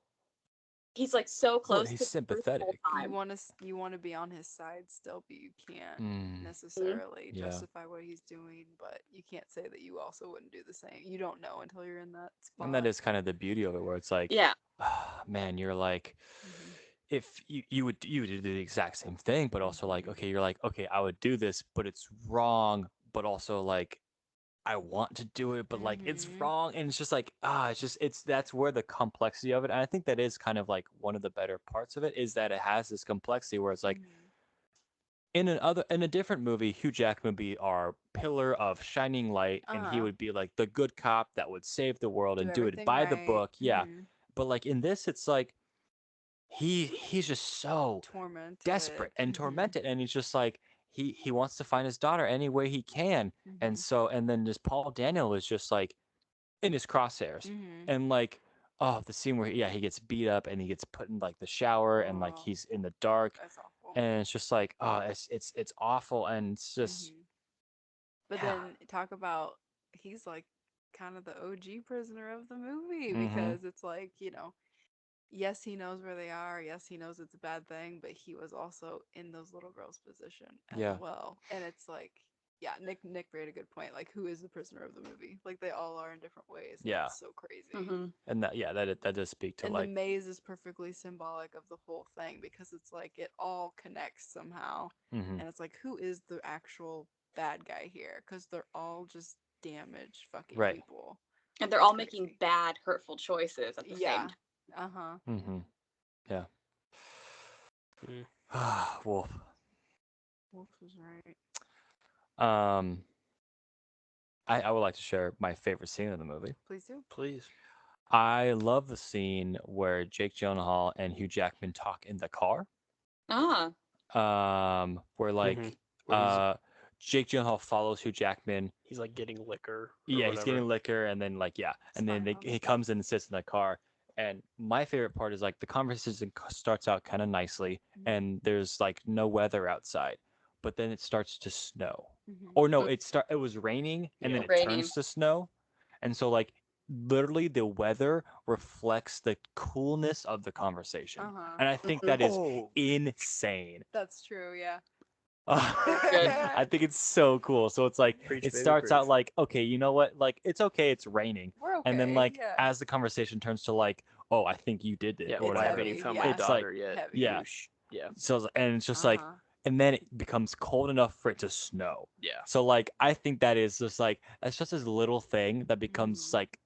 he's like so Well, close he's to the truth the whole sympathetic. time. You want to be on his side still, but you can't Mm, necessarily yeah. justify what he's doing. But you can't say that you also wouldn't do the same. You don't know until you're in that spot. And that is kind of the beauty of it, where it's like, Yeah. man, you're like, Mhm. if you would do the exact same thing, but also like, Mhm. okay, you're like, okay, I would do this, but it's wrong, but also like, I want to do it, but like it's Mhm. wrong, and it's just like it's that's where the complexity of it. And I think that is kind of like one of the better parts of it, is that it has this complexity where it's like, Mhm. in a different movie, Hugh Jackman would be our pillar of shining light, and he Uh-huh. would be like the good cop that would save the world Do and do it everything by the right. book. Yeah, Mhm. but like in this, it's like he's just so Tormented. desperate and Mhm. tormented, and he's just like he wants to find his daughter any way he can, and Mhm. so and then this Paul Daniel is just like in his crosshairs, Mhm. and like, oh, the scene where he gets beat up and he gets put in like the shower, and like Oh, he's in the dark, that's awful. and it's just like, oh, it's awful, and it's just Mhm. But yeah. then talk about he's like kind of the OG prisoner of the movie Mm-hmm. because it's like, yes, he knows where they are. Yes, he knows it's a bad thing, but he was also in those little girls' position as Yeah. well. And it's like, yeah, Nick made a good point. Like, who is the prisoner of the movie? Like, they all are in different ways. And Yeah. that's so crazy. Mm-hmm. And that does speak to And like the maze is perfectly symbolic of the whole thing because it's like it all connects somehow. mm-hmm. And it's like, who is the actual bad guy here? Because they're all just damaged fucking Right. people. And they're It's all making crazy. bad, hurtful choices at the same Yeah. time. Uh-huh. Mm-hmm. Yeah. Mm. Wolf. Wolf was right. Um, I would like to share my favorite scene in the movie. Please do. Please. I love the scene where Jake Gyllenhaal and Hugh Jackman talk in the car. Ah. Where like Where Jake Gyllenhaal follows Hugh Jackman. he's like getting liquor. Or Yeah, he's whatever. getting liquor, and then like and then Spying on he them. comes in and sits in the car. And my favorite part is like the conversation starts out kind of nicely, and there's like no weather outside, but then it starts to snow. Mhm. Or no, it was raining, and then Yeah. it Raining. turns to snow, and so like literally the weather reflects the coolness of the conversation, Uh-huh. and I think Mhm. that is Oh, insane. That's true, yeah. Good. I think it's so cool. So it's like Preach, it baby, starts out preach. like, okay, you know what? Like it's okay, it's raining. We're okay. And then like yeah. as the conversation turns to like, oh, I think you did it Yeah, or It's why whatever. haven't you heavy, found yeah. my It's like, daughter yet? Heavy. yeah. Douche. Yeah. So and it's just like, Uh-huh. and then it becomes cold enough for it to snow. Yeah. So like I think that is just like that's just this little thing that becomes Mhm. like,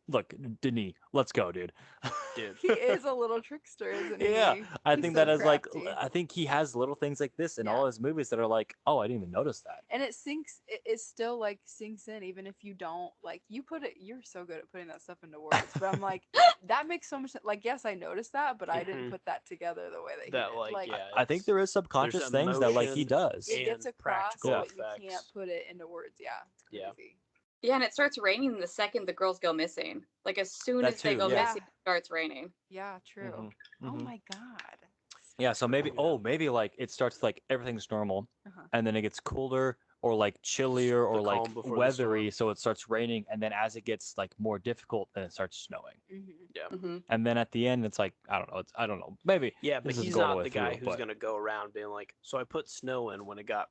look, Denis, let's go, dude. Dude. He is a little trickster, isn't Yeah, he? I He's think so that is like crafty. I think he has little things like this in Yeah. all his movies that are like, oh, I didn't even notice that. And it still like sinks in even if you don't like you're so good at putting that stuff into words. But I'm like, that makes so much sense. Like, yes, I noticed that, but I didn't Mhm. put that together the way that he That did. like, yeah. I think there is subconscious things that like he emotion does. It gets and across, practical but you can't effects. put it into words. Yeah, it's Yeah. crazy. Yeah, and it starts raining the second the girls go missing. Like as soon That as they too, go yeah. missing, it starts raining. Yeah, true. Mhm, Oh mhm. my god. Yeah, so maybe Yeah. maybe like it starts like everything's normal, Uh-huh. and then it gets cooler or like chillier or The like calm before the weathery, storm. so it starts raining, and then as it gets like more difficult, then it starts snowing, Mm-hmm. Yeah. Mm-hmm. and then at the end it's like I don't know, maybe Yeah, but this is he's going not away the guy through, who's but gonna go around being like, so I put snow in when it got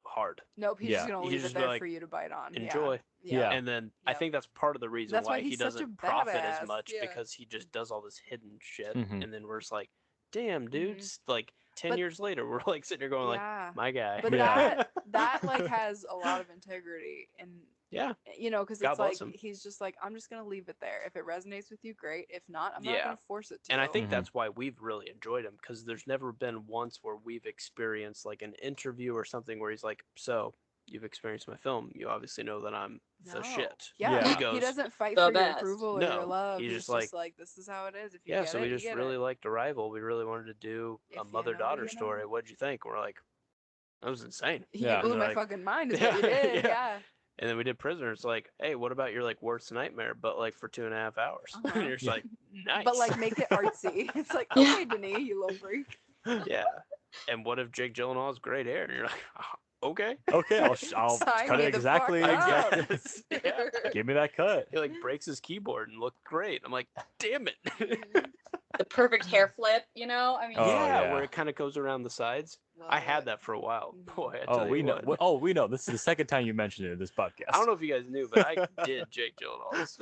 hard. Nope, he's Yeah. just gonna He's leave it just be there like, for you to bite on. enjoy. Yeah. And then I Yep. think that's part of the reason That's why why he he's such a doesn't profit badass, as much yeah. because he just does all this hidden shit. Mhm. And then we're just like, damn, dude, Mhm. like 10 But- years later, we're like sitting there going Yeah. like, my guy. But Yeah. that like has a lot of integrity and Yeah. because God it's bless like him. he's just like, I'm just gonna leave it there. If it resonates with you, great. If not, I'm not Yeah. gonna force it to. And I think Mhm. that's why we've really enjoyed him because there's never been once where we've experienced like an interview or something where he's like, so you've experienced my film. You obviously know that I'm the No. shit. Yeah, Yeah. He goes, he doesn't fight The for your best. approval or No, your love. he's He's just just like, like, this is how it is. If you yeah, get so it, we you just get really it. liked Arrival. We really wanted to do If a you mother know, daughter you know. story. What'd you think? We're like, That was insane. You Yeah. blew And my they're like, fucking mind is what you did. yeah. Yeah. And then we did Prisoners. Like, hey, what about your like worst nightmare, but like for 2.5 hours? And Uh-huh. you're just Yeah. like, nice. But like make it artsy. It's like, Yeah. okay, Denis, you little freak. yeah. And what if Jake Gyllenhaal has great hair? And you're like, okay. Okay, I'll Sign cut me it the fuck exactly. up. yeah. Give me that cut. He like breaks his keyboard and looked great. I'm like, damn it. The perfect hair flip, you know? I mean, Oh, yeah, yeah. where it kind of goes around the sides. Love I had it. that for a while. Mhm. Boy, I Oh, tell we you know. what. We know. This is the second time you mentioned it in this podcast. I don't know if you guys knew, but I did Jake Gyllenhaal's.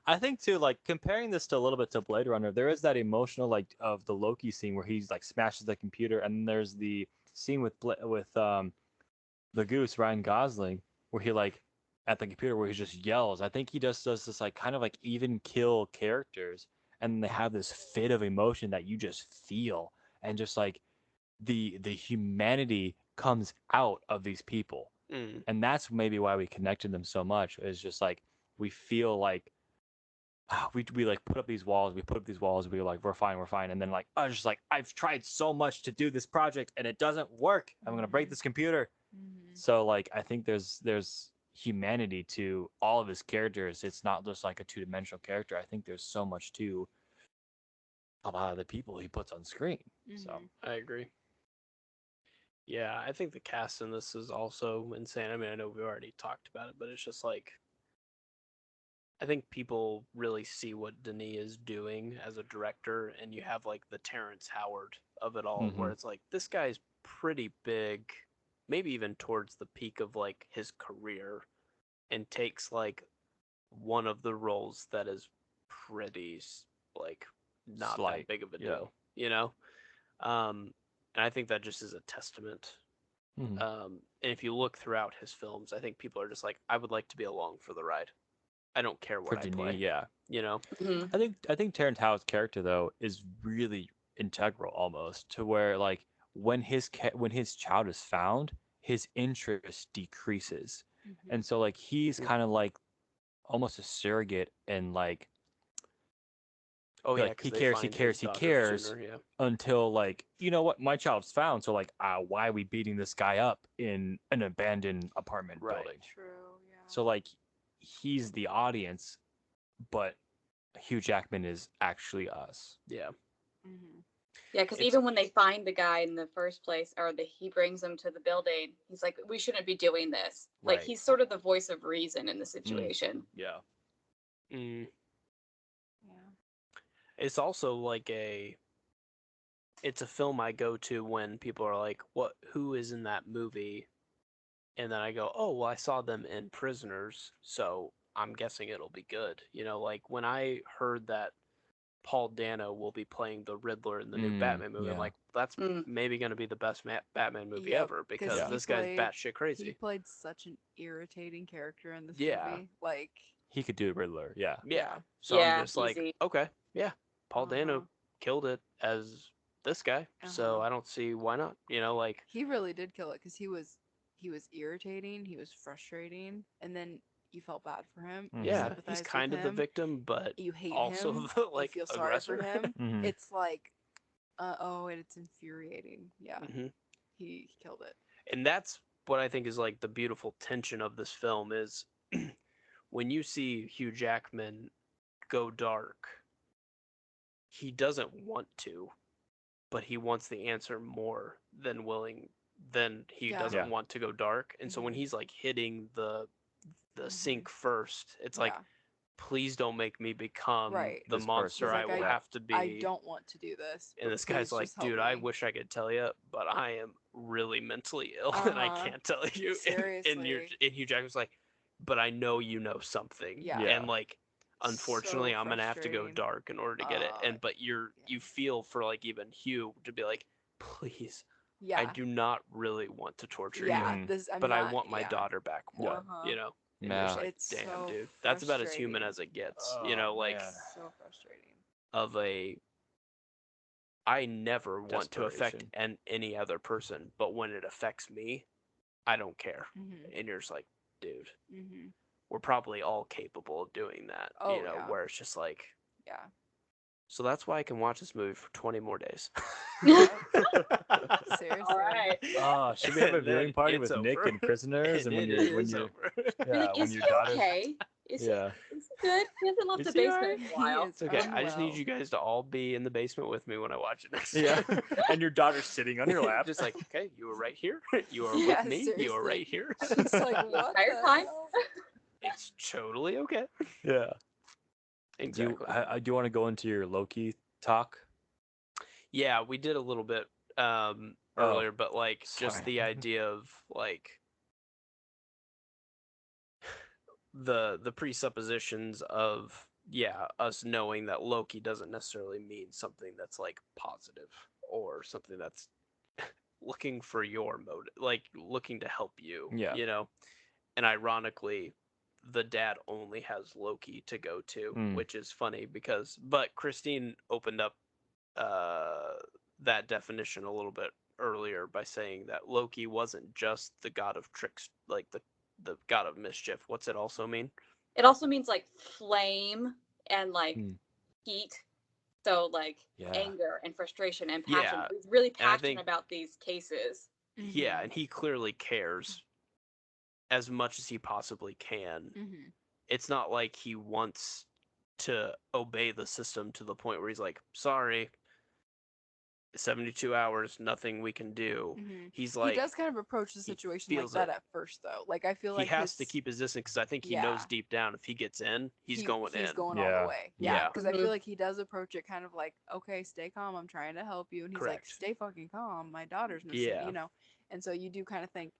I think too, like comparing this to a little bit to Blade Runner, there is that emotional like of the Loki scene where he's like smashes the computer, and then there's the scene with the Goose Ryan Gosling where he like at the computer where he just yells. I think he just does this like kind of like even kill characters, and they have this fit of emotion that you just feel, and just like the humanity comes out of these people, Mm. and that's maybe why we connected them so much. Is just like we feel like we like put up these walls, we were like we're fine, and then like I was just like I've tried so much to do this project and it doesn't work. I'm gonna break this computer. Mhm. So like I think there's humanity to all of his characters. It's not just like a two-dimensional character. I think there's so much to a lot of the people he puts on screen. So Mhm. I agree. Yeah, I think the cast in this is also insane. I mean, I know we've already talked about it, but it's just like I think people really see what Denis is doing as a director, and you have like the Terrence Howard of it all, where Mhm. it's like this guy's pretty big, maybe even towards the peak of like his career, and takes like one of the roles that is pretty like not that Slight, big of a yeah. deal, you know? And I think that just is a testament. Mhm. And if you look throughout his films, I think people are just like, I would like to be along for the ride. I don't care For what I Denis, play, yeah. you know? mhm. I think Terrence Howard's character though is really integral almost to where like when his child is found, his interest decreases, Mhm. and so like he's Mm. kind of like almost a surrogate, and like Oh yeah, like because they find his he daughter cares sooner. Yeah. until like you know what, my child's found, so like why are we beating this guy up in an abandoned apartment Right. building? True. Yeah. So like he's the audience, but Hugh Jackman is actually us. Yeah. Mhm. Yeah, because It's even when they find the guy in the first place, or he brings them to the building, he's like, "We shouldn't be doing this." Like Right. he's sort of the voice of reason in the situation. Yeah. mm, Yeah. it's also like it's a film I go to when people are like, "What? Who is in that movie?" And then I go, "Oh, well, I saw them in Prisoners, so I'm guessing it'll be good." You know, like when I heard that Paul Dano will be playing the Riddler in the new Batman movie, I'm Yeah. like, that's Mm. maybe going to be the best Batman movie Yep, ever 'cause because Yeah. he this guy's played batshit he crazy. played such an irritating character in this Yeah. movie. Like, He could do Riddler. Yeah. Yeah. yeah. So I'm Yeah, just like, easy. okay, yeah, Paul Dano Uh-huh. killed it as this guy, so Uh-huh. I don't see why not. You know, like He really did kill it because he was irritating, he was frustrating, and then you felt bad for him. You yeah, Mhm. he's sympathized kind with of the him. victim, but You hate also him. the You like feel sorry for aggressor. him. Mhm. It's like, oh, it's infuriating. Yeah, hmm he killed it. And that's what I think is like the beautiful tension of this film is when you see Hugh Jackman go dark, he doesn't want to, but he wants the answer more than he Yeah. doesn't Yeah. want to go dark. And so when Mhm. he's like hitting the Mhm. sink first, it's like Yeah. please don't make me become Right. the This monster He's person. I like, will I have to I be. don't want to do this, And but this guy's please like, just help dude, I me. wish I could tell you, but I am really mentally ill and I Uh-huh. can't tell you. Seriously. And Hugh Jackman's like, but I know you know something. Yeah. Yeah. And like, unfortunately, So I'm gonna have to go frustrating. dark in order to get it. And but Yeah. you feel for like even Hugh to be like, please, I Yeah. do not really want to torture Yeah. you, Mhm. This I'm but I not want my yeah. daughter back Yeah. more. Uh-huh. You know. And you're just Yeah. like, It's damn, so dude, that's about as human frustrating. as it gets. Oh, You know, like man. So frustrating. of a I never want to affect Desperation. any other person, but when it affects me, I don't care. Mhm. And you're just like, dude, Mhm. we're probably all capable of doing that. Oh You know, yeah. where it's just like, Yeah. So that's why I can watch this movie for 20 more days. Seriously. All right. Oh, should we have a And then viewing party it's with Nick over. and Prisoners? And when it you're when is you over. Be yeah, like, when is your he daughter's okay? Is yeah. he good? He hasn't left Is the he basement alright? in a He while. is Okay, I just need unwell. you guys to all be in the basement with me when I watch it next Yeah. time. And your daughter's sitting on your lap. Just like, okay, you were right here. You are Yeah, with me. You are seriously. right here. She's like, The what entire the time? hell? It's totally okay. Yeah. Exactly. Do you want to go into your Loki talk? Yeah, we did a little bit Oh, earlier, but like just sorry. the idea of like the presuppositions of us knowing that Loki doesn't necessarily mean something that's like positive or something that's looking for your motive, like looking to help you, Yeah. you know. And ironically, the dad only has Loki to go to, Mm. which is funny but Christine opened up that definition a little bit earlier by saying that Loki wasn't just the god of tricks, like the god of mischief. What's it also mean? It also means like flame and like Hmm. heat. So like Yeah. anger and frustration and passion. Yeah, He's really and I passionate think about these cases. yeah, Mhm. and he clearly cares as much as he possibly can. Mhm. It's not like he wants to obey the system to the point where he's like, sorry, 72 hours, nothing we can do. Mhm. He's He like, does kind of approach the he situation like feels that it. at first, though. Like I feel He like has to his keep his distance because I think he knows yeah, deep down if he gets in, he's going he's in. going all Yeah. the way. Yeah, Yeah, because I Mhm. feel like he does approach it kind of like, okay, stay calm. I'm trying to help you, and he's like, correct. stay fucking calm. My daughter's missing. Yeah. You know, and so you do kind of think,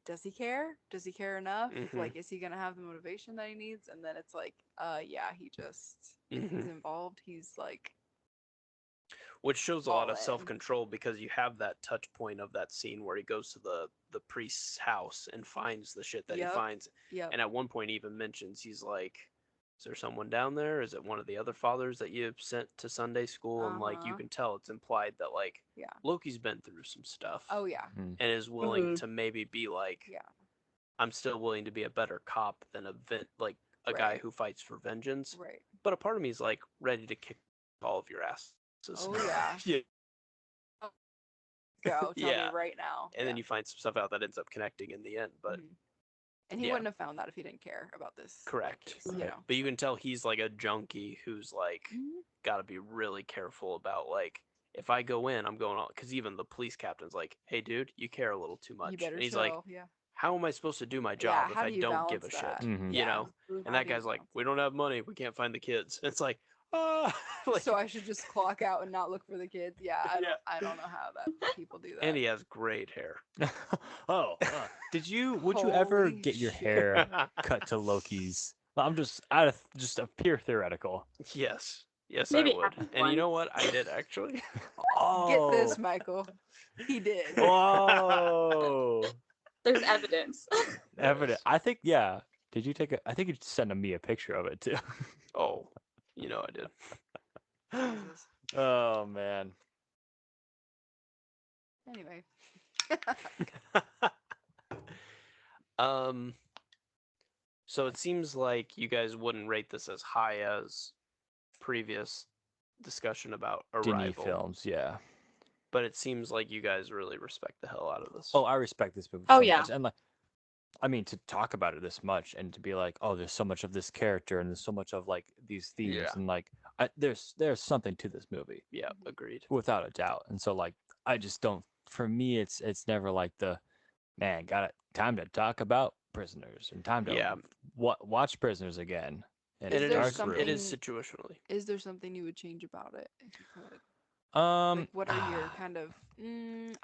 does he care? Does he care enough? Mhm. Like, is he gonna have the motivation that he needs? And then it's like, yeah, he just if he's Mhm. involved, he's like Which shows a lot all of in. self-control because you have that touch point of that scene where he goes to the priest's house and finds the shit that he Yep. finds, Yep. and at one point he even mentions, he's like, is there someone down there? Is it one of the other fathers that you sent to Sunday school? And like you Uh-huh. can tell it's implied that like Yeah. Loki's been through some stuff Oh yeah. and is willing Mhm. to maybe be like, Yeah. I'm still willing to be a better cop than like a guy Right. who fights for vengeance. Right. But a part of me is like ready to kick all of your asses. Oh yeah. Yeah. Go. Tell Yeah. me right now. And then Yeah. you find some stuff out that ends up connecting in the end. But Mhm. And he yeah. wouldn't have found that if he didn't care about this. Correct. Case, you Right. know. But you can tell he's like a junkie who's like Mhm. got to be really careful about like, if I go in, I'm going on, because even the police captain's like, hey dude, you care a little too much. You better And he's chill. like, Yeah. how am I supposed to do my Yeah. job if How I do you don't give balance a that? shit? Mhm. You Yeah. know? Mhm. And How that do you guy's like, balance we don't have money, we can't find the kids. It's like, like, So I should just clock out and not look for the kids. Yeah. Yeah. I don't know how that people do that. and he has great hair. Oh, would you ever Holy get your shit. hair cut to Loki's? I'm just out of just a pure theoretical. Yes. Yes, Maybe I would. half And you one. know what? I did actually. Oh, Get this, Michael. He did. Whoa. There's evidence. Evident. I think, yeah. Did you take a? I think you sent me a picture of it too. Oh, you know I did. Jesus. Oh man. Anyway. um, so it seems like you guys wouldn't rate this as high as previous discussion about Disney Arrival, films, yeah. but it seems like you guys really respect the hell out of this. Oh, I respect this movie Oh, so yeah. much, and like, I mean, to talk about it this much and to be like, oh, there's so much of this character and there's so much of like these themes Yeah. and like, there's something to this movie Yeah, agreed. without a doubt. And so like, I just don't. For me, it's never like the man got it time to talk about Prisoners and time to Yeah. watch Prisoners again. And Is it there is, something? it is situationally. Is there something you would change about it if you could? Um, Like, what are your kind of?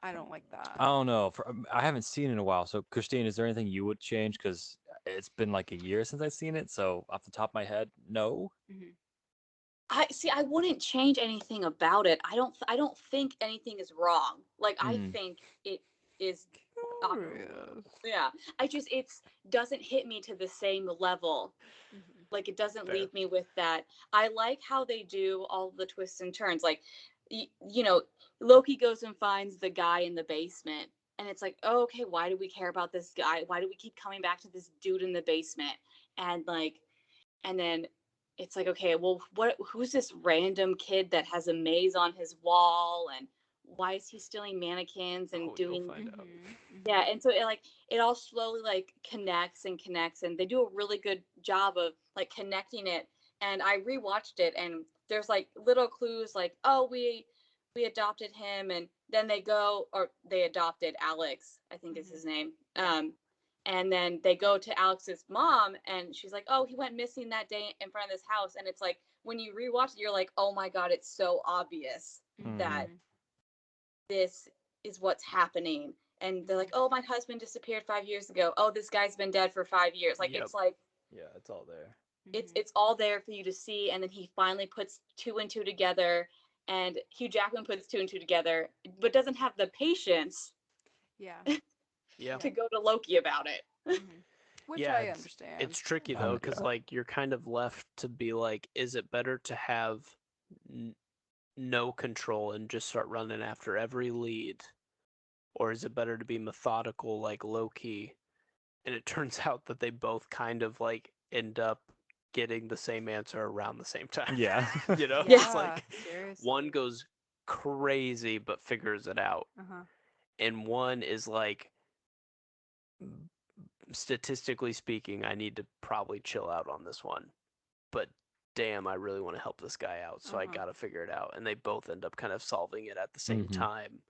I don't like that. I don't know. I haven't seen it in a while. So, Christine, is there anything you would change? Because it's been like a year since I've seen it. So, off the top of my head, no. Mhm. I wouldn't change anything about it. I don't think anything is wrong. Like I Mm. think it is Curious. yeah. It doesn't hit me to the same level. Mhm. Like it doesn't Fair. leave me with that. I like how they do all the twists and turns. Like you know, Loki goes and finds the guy in the basement and it's like, oh, okay, why do we care about this guy? Why do we keep coming back to this dude in the basement? And like and then it's like, okay, well, who's this random kid that has a maze on his wall, and why is he stealing mannequins and Oh, you'll doing find out. yeah, and so it all slowly like connects and connects, and they do a really good job of like connecting it. And I rewatched it, and there's like little clues like, oh, we adopted him, and then they adopted Alex, I think is his name. And then they go to Alex's mom, and she's like, oh, he went missing that day in front of this house. And it's like, when you rewatch it, you're like, oh my God, it's so obvious that this is what's happening. And they're like, oh, my husband disappeared 5 years ago. Oh, this guy's been dead for 5 years. Like, Yep. it's like, Yeah, it's all there. it's all there for you to see. And then he finally puts two and two together, and Hugh Jackman puts two and two together, but doesn't have the patience Yeah. Yeah. to go to Loki about it. Which Yeah, I it's- understand. It's tricky though, because Yeah. like you're kind of left to be like, is it better to have no control and just start running after every lead, or is it better to be methodical like Loki? And it turns out that they both kind of like end up getting the same answer around the same time. Yeah. You know, Yeah, it's like seriously. one goes crazy but figures it out, Uh-huh. and one is like, statistically speaking, I need to probably chill out on this one, but damn, I really want to help this guy out, so I Uh-huh. gotta figure it out. And they both end up kind of solving it at the same Mhm. time,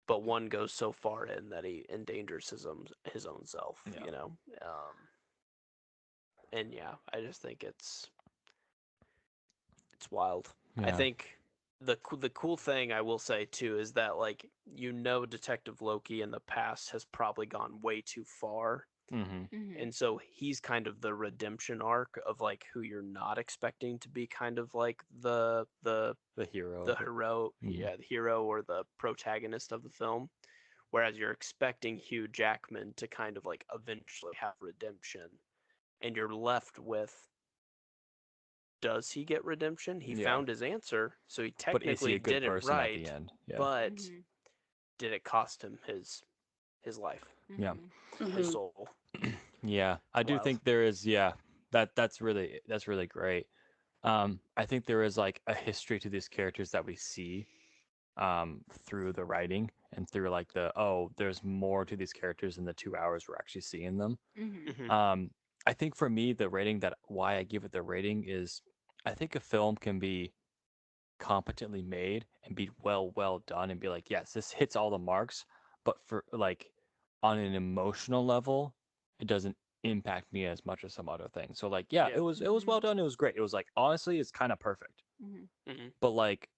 but one goes so far in that he endangers his own self. Yeah. You know, and yeah, I just think it's wild. I Yeah. think the cool thing I will say too is that like Detective Loki in the past has probably gone way too far. Mm-hmm. And so he's kind of the redemption arc of like who you're not expecting to be kind of like the The hero. of it. hero, Mhm. the hero or the protagonist of the film. Whereas you're expecting Hugh Jackman to kind of like eventually have redemption, and you're left with, does he get redemption? He Yeah. found his answer, so he But is he technically a good did it person right. at the end? Yeah. But did it cost him his life, Yeah. his soul? Yeah, I do Wild. think there is. Yeah, that's really great. I think there is like a history to these characters that we see through the writing and through like there's more to these characters in the 2 hours we're actually seeing them. Mhm. I think for me the rating that why I give it the rating is I think a film can be competently made and be well done and be like, yes, this hits all the marks, but for like on an emotional level, it doesn't impact me as much as some other things. So like, yeah, Yeah. it was well done. It was great. It was like honestly, it's kind of perfect. Mhm. But like,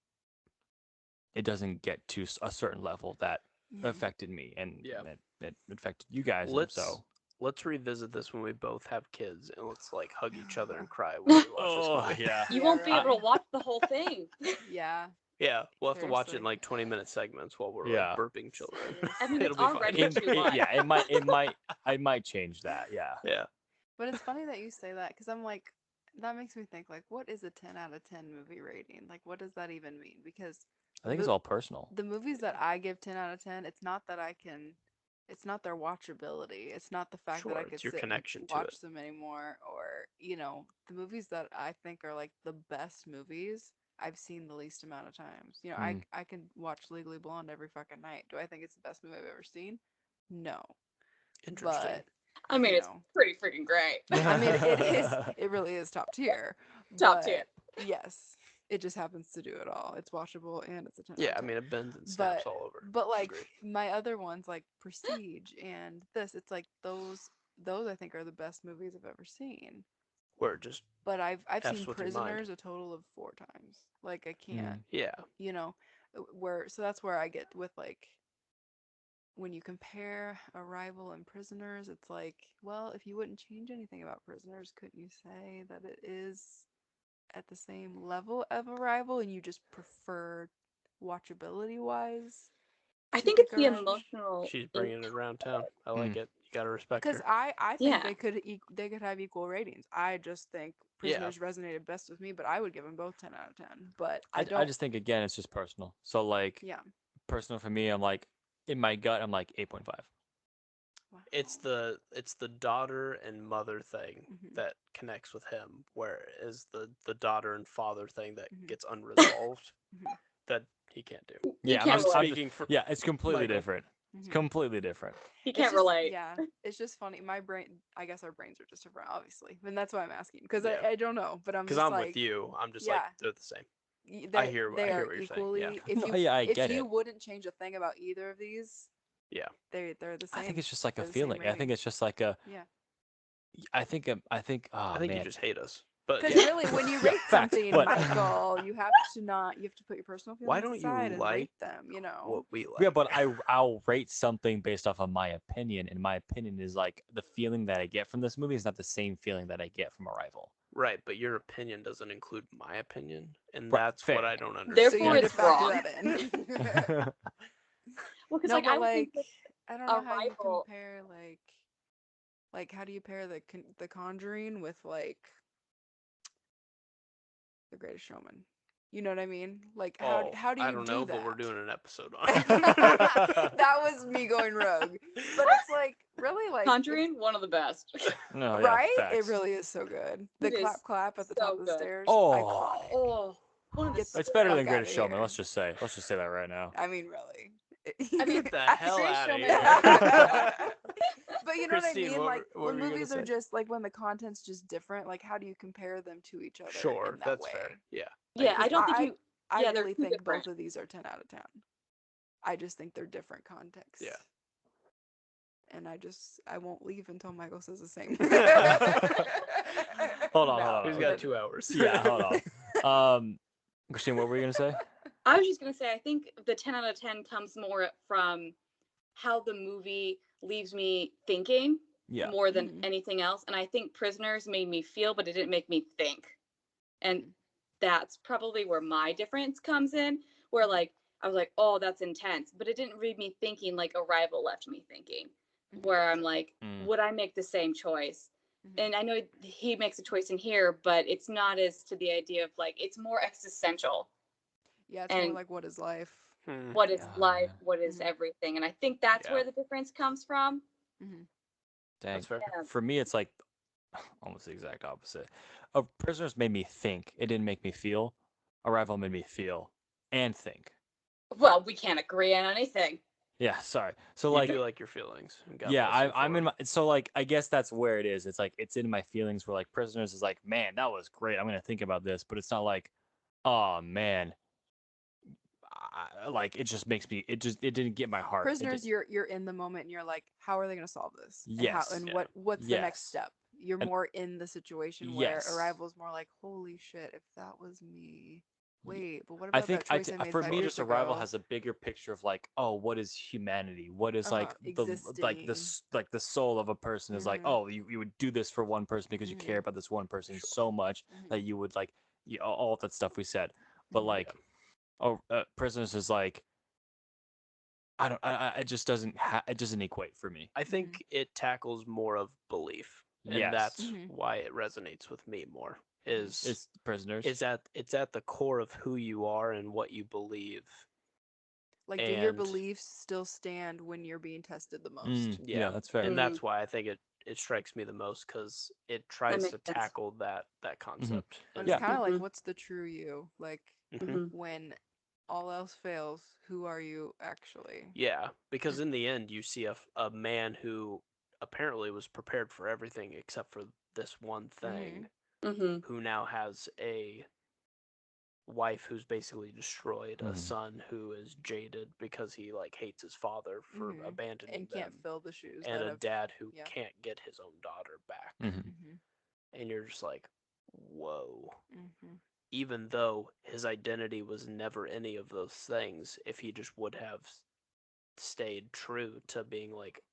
it doesn't get to a certain level that affected me, and Yeah. it affected you guys. Let's revisit this when we both have kids, and let's like hug each other and cry when we watch this Oh movie. yeah. You Yeah, won't be right. able to watch the whole thing. Yeah. Yeah, we'll have to watch it in Seriously. like 20-minute segments while we're Yeah. like burping children. I mean, It'll it's be fine. already too much. Yeah, I might change that. Yeah. Yeah. But it's funny that you say that because I'm like, that makes me think like, what is a 10 out of 10 movie rating? Like, what does that even mean? Because I think it's all personal. the movies that I give 10 out of 10, it's not that I can, it's not their watchability. It's not the fact that I Sure, could it's your sit and connection to watch it. them anymore, or, the movies that I think are like the best movies I've seen the least amount of times. I can watch Legally Blonde every fucking night. Do I think it's the best movie I've ever seen? No. Interesting. But I mean, it's pretty freaking great. I mean, it is. It really is top tier. Top tier. But yes, it just happens to do it all. It's watchable and it's a 10 out Yeah, of I 10. mean it bends and snaps all over. But like Agreed. my other ones, like Prestige and this, it's like those I think are the best movies I've ever seen. Where it just But I've F's seen with your mind. Prisoners a total of 4 times. Like I can't, Yeah. so that's where I get with like when you compare Arrival and Prisoners, it's like, well, if you wouldn't change anything about Prisoners, couldn't you say that it is at the same level of Arrival and you just prefer watchability wise? I to think pick it's the Arrival? emotional. She's bringing it around town. I like it. You gotta respect Because her. I think Yeah. they could have equal ratings. I just think Yeah. Prisoners resonated best with me, but I would give them both 10 out of 10. But I don't. just think again it's just personal. So like Yeah. personal for me, I'm like in my gut I'm like 8.5. it's the daughter and mother thing Mhm. that connects with him, whereas the daughter and father thing that Mhm. gets unresolved Mhm. that he can't do. He Yeah, can't I'm relate. speaking for yeah, it's completely Michael. different. It's Mhm. completely different. He It's can't just, relate. yeah, it's just funny. My brain, I guess our brains are just different, obviously, and that's why I'm asking because Yeah. I don't know, but I'm Because just I'm like, with you. I'm just like yeah, they're the same. they I hear are what you're saying. equally. Yeah. If No, you yeah, I if get you it. wouldn't change a thing about either of these, Yeah. they're the same. I think it's just like a They're the same feeling. I think rating. it's just like a. Yeah, I think. Oh I think you man. just hate us. But because yeah. really, when you Yeah, rate fact, something, but- Michael, you have to put your personal Why feelings don't you aside and like rate them. You know. what we like? Yeah, but I'll rate something based off of my opinion, and my opinion is like the feeling that I get from this movie is not the same feeling that I get from Arrival. Right, but your opinion doesn't include my opinion, and Right, that's fair. what I don't understand. Therefore, So you it's just factor wrong. that in. Well, because No, like but I would think like with I don't know how you Arrival, compare like how do you pair the Conjuring with like The Greatest Showman? You know what I mean? Like Oh, how do I you don't do know, that? but we're doing an episode on it. That was me going rogue. But it's like really like Conjuring, one of the best. No, yeah, right? It facts. really is so good. The It is clap clap at the top so of the good. stairs. Oh. Iconic. Oh, one of the Get the It's better than fuck Greatest outta Showman. here. Let's just say that right now. I mean, really. I mean, Get the at hell Greatest out of Showman- here. But you know what I Christine, mean? Like what when were you gonna movies are say? just like when the content's just different, like how do you compare them to each other Sure, in that that's way? fair. Yeah. Yeah, I 'Cause don't think you. I Yeah, they're really too think different. both of these are 10 out of 10. I just think they're different contexts. Yeah. And I won't leave until Michael says the same. Hold on, No, hold on. Who's Okay. got 2 hours? Yeah, hold on. Christine, what were you gonna say? I was just gonna say, I think the 10 out of 10 comes more from how the movie leaves me thinking Yeah. more than Mhm. anything else. And I think Prisoners made me feel, but it didn't make me think. And Mhm. that's probably where my difference comes in, where like I was like, oh, that's intense, but it didn't leave me thinking like Arrival left me thinking, Mhm. where I'm like, Mm. would I make the same choice? Mhm. And I know he makes a choice in here, but it's not as to the idea of like it's more existential. Yeah, it's more And like what is life? Hmm. what is Oh, life, man. what is Mhm. everything. And I think that's Yeah. where the difference comes from. Mhm. Dang. That's fair. Yeah. For me, it's like almost the exact opposite. Prisoners made me think. It didn't make me feel. Arrival made me feel and think. Well, we can't agree on anything. Yeah, sorry. So You like, do like your feelings. and God yeah, bless you I'm for in my. So like, I guess that's where it is. It's like it's in my feelings. Where like Prisoners is like, man, that was great. I'm gonna think about this, but it's not like, oh man, like it just makes me. It didn't get my heart. It Prisoners, did- you're in the moment and you're like, how are they going to solve this? Yes. And Yeah. what's the next Yes. step? You're And- more in the situation where Yes. Arrival's more like, holy shit, if that was me. Wait, but what I about think that choice I made for 5 me, years just Arrival ago? has a bigger picture of like, oh, what is humanity? What is like Existing. like the soul of a person is like, Mhm. oh, you would do this for one person because you Mhm. care about this one person Sure. so much that Mhm. you would like, all of that stuff we said. But Mhm. like, Prisoners is like, I don't, it just doesn't, it doesn't equate for me. I think it tackles more of belief, and Yes. that's Mhm. why it resonates with me more. Is It's Prisoners. it's at the core of who you are and what you believe. Like, do your And beliefs still stand when you're being tested the most? Yeah, that's fair. And that's why I think it strikes me the most because it tries makes to sense. tackle that concept. But And it's Yeah. kind of like, Mhm. what's the true you? Like, Mhm. when all else fails, who are you actually? Yeah, because in the end, you see a man who apparently was prepared for everything except for this one thing, Mm-hmm. who now has a wife who's basically destroyed, a Mhm. son who is jaded because he like hates his father for Mhm. abandoning And can't them, fill the shoes and that a have. dad who Yeah. can't get his own daughter back. Mhm. Mhm. And you're just like, whoa. Mhm. Even though his identity was never any of those things, if he just would have stayed true to being like,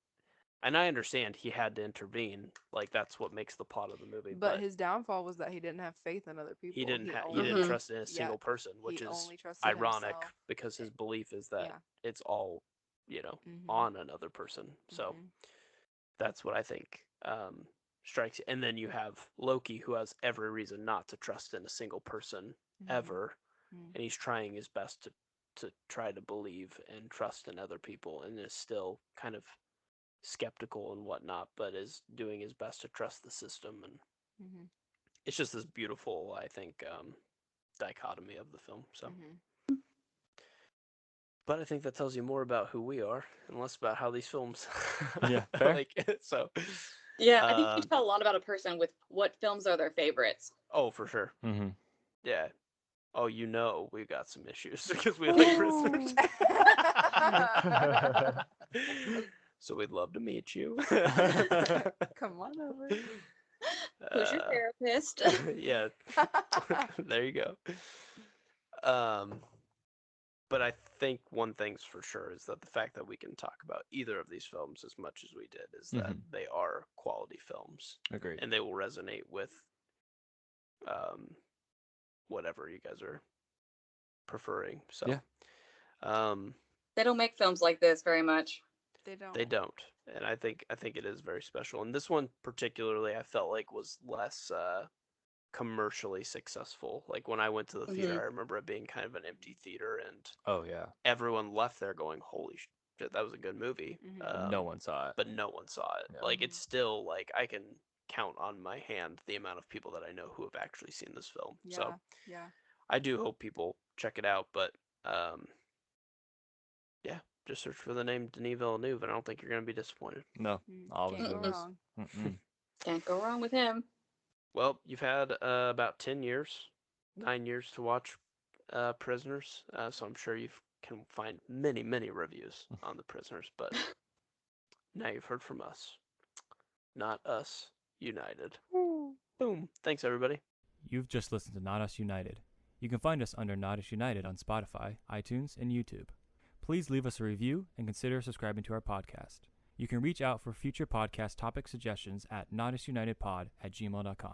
and I understand he had to intervene, like that's what makes the plot of the movie, But his downfall was that he didn't have faith in other people. he didn't only trust in a yeah, single person, which he is only trusted ironic himself. because his belief is that Yeah. it's all, Mhm. on another person. So Mhm. that's what I think strikes you. And then you have Loki, who has every reason not to trust in a single person Mhm. ever, Mhm. and he's trying his best to try to believe and trust in other people, and is still kind of skeptical and whatnot, but is doing his best to trust the system. And Mm-hmm. it's just this beautiful, I think, dichotomy of the film. So, Mm-hmm. but I think that tells you more about who we are and less about how these films. Yeah, fair. like so. Yeah, I think you Um, tell a lot about a person with what films are their favorites. Oh, for sure. Mm-hmm. Yeah. Oh, we got some issues because we like prisoners. So we'd love to meet you. Come on over. Who's your Uh, therapist? yeah, there you go. But I think one thing's for sure is that the fact that we can talk about either of these films as much as we did is that Mhm. they are quality films Agreed. and they will resonate with whatever you guys are preferring. So Yeah. They don't make films like this very much. they don't, and I think it is very special. And this one particularly, I felt like was less commercially successful. Like when I went to the theater, Mhm. I remember it being kind of an empty theater, and Oh yeah. everyone left there going, "Holy shit, that was a good movie." Mhm. But no one saw it. But no one saw it. Yeah. Like it's still like I can count on my hand the amount of people that I know who have actually seen this film. Yeah. So Yeah. I do hope people check it out. But yeah, just search for the name Denis Villeneuve, and I don't think you're gonna be disappointed. No. All of his Can't go movies. wrong. Mm-mm. Can't go wrong with him. Well, you've had about 10 years, 9 years to watch Prisoners, so I'm sure you can find many, many reviews on The Prisoners, but now you've heard from us. Not Us United. Boom. Thanks, everybody. You've just listened to Not Us United. You can find us under Not Us United on Spotify, iTunes, and YouTube. Please leave us a review and consider subscribing to our podcast. You can reach out for future podcast topic suggestions at notusunitedpod@gmail.com.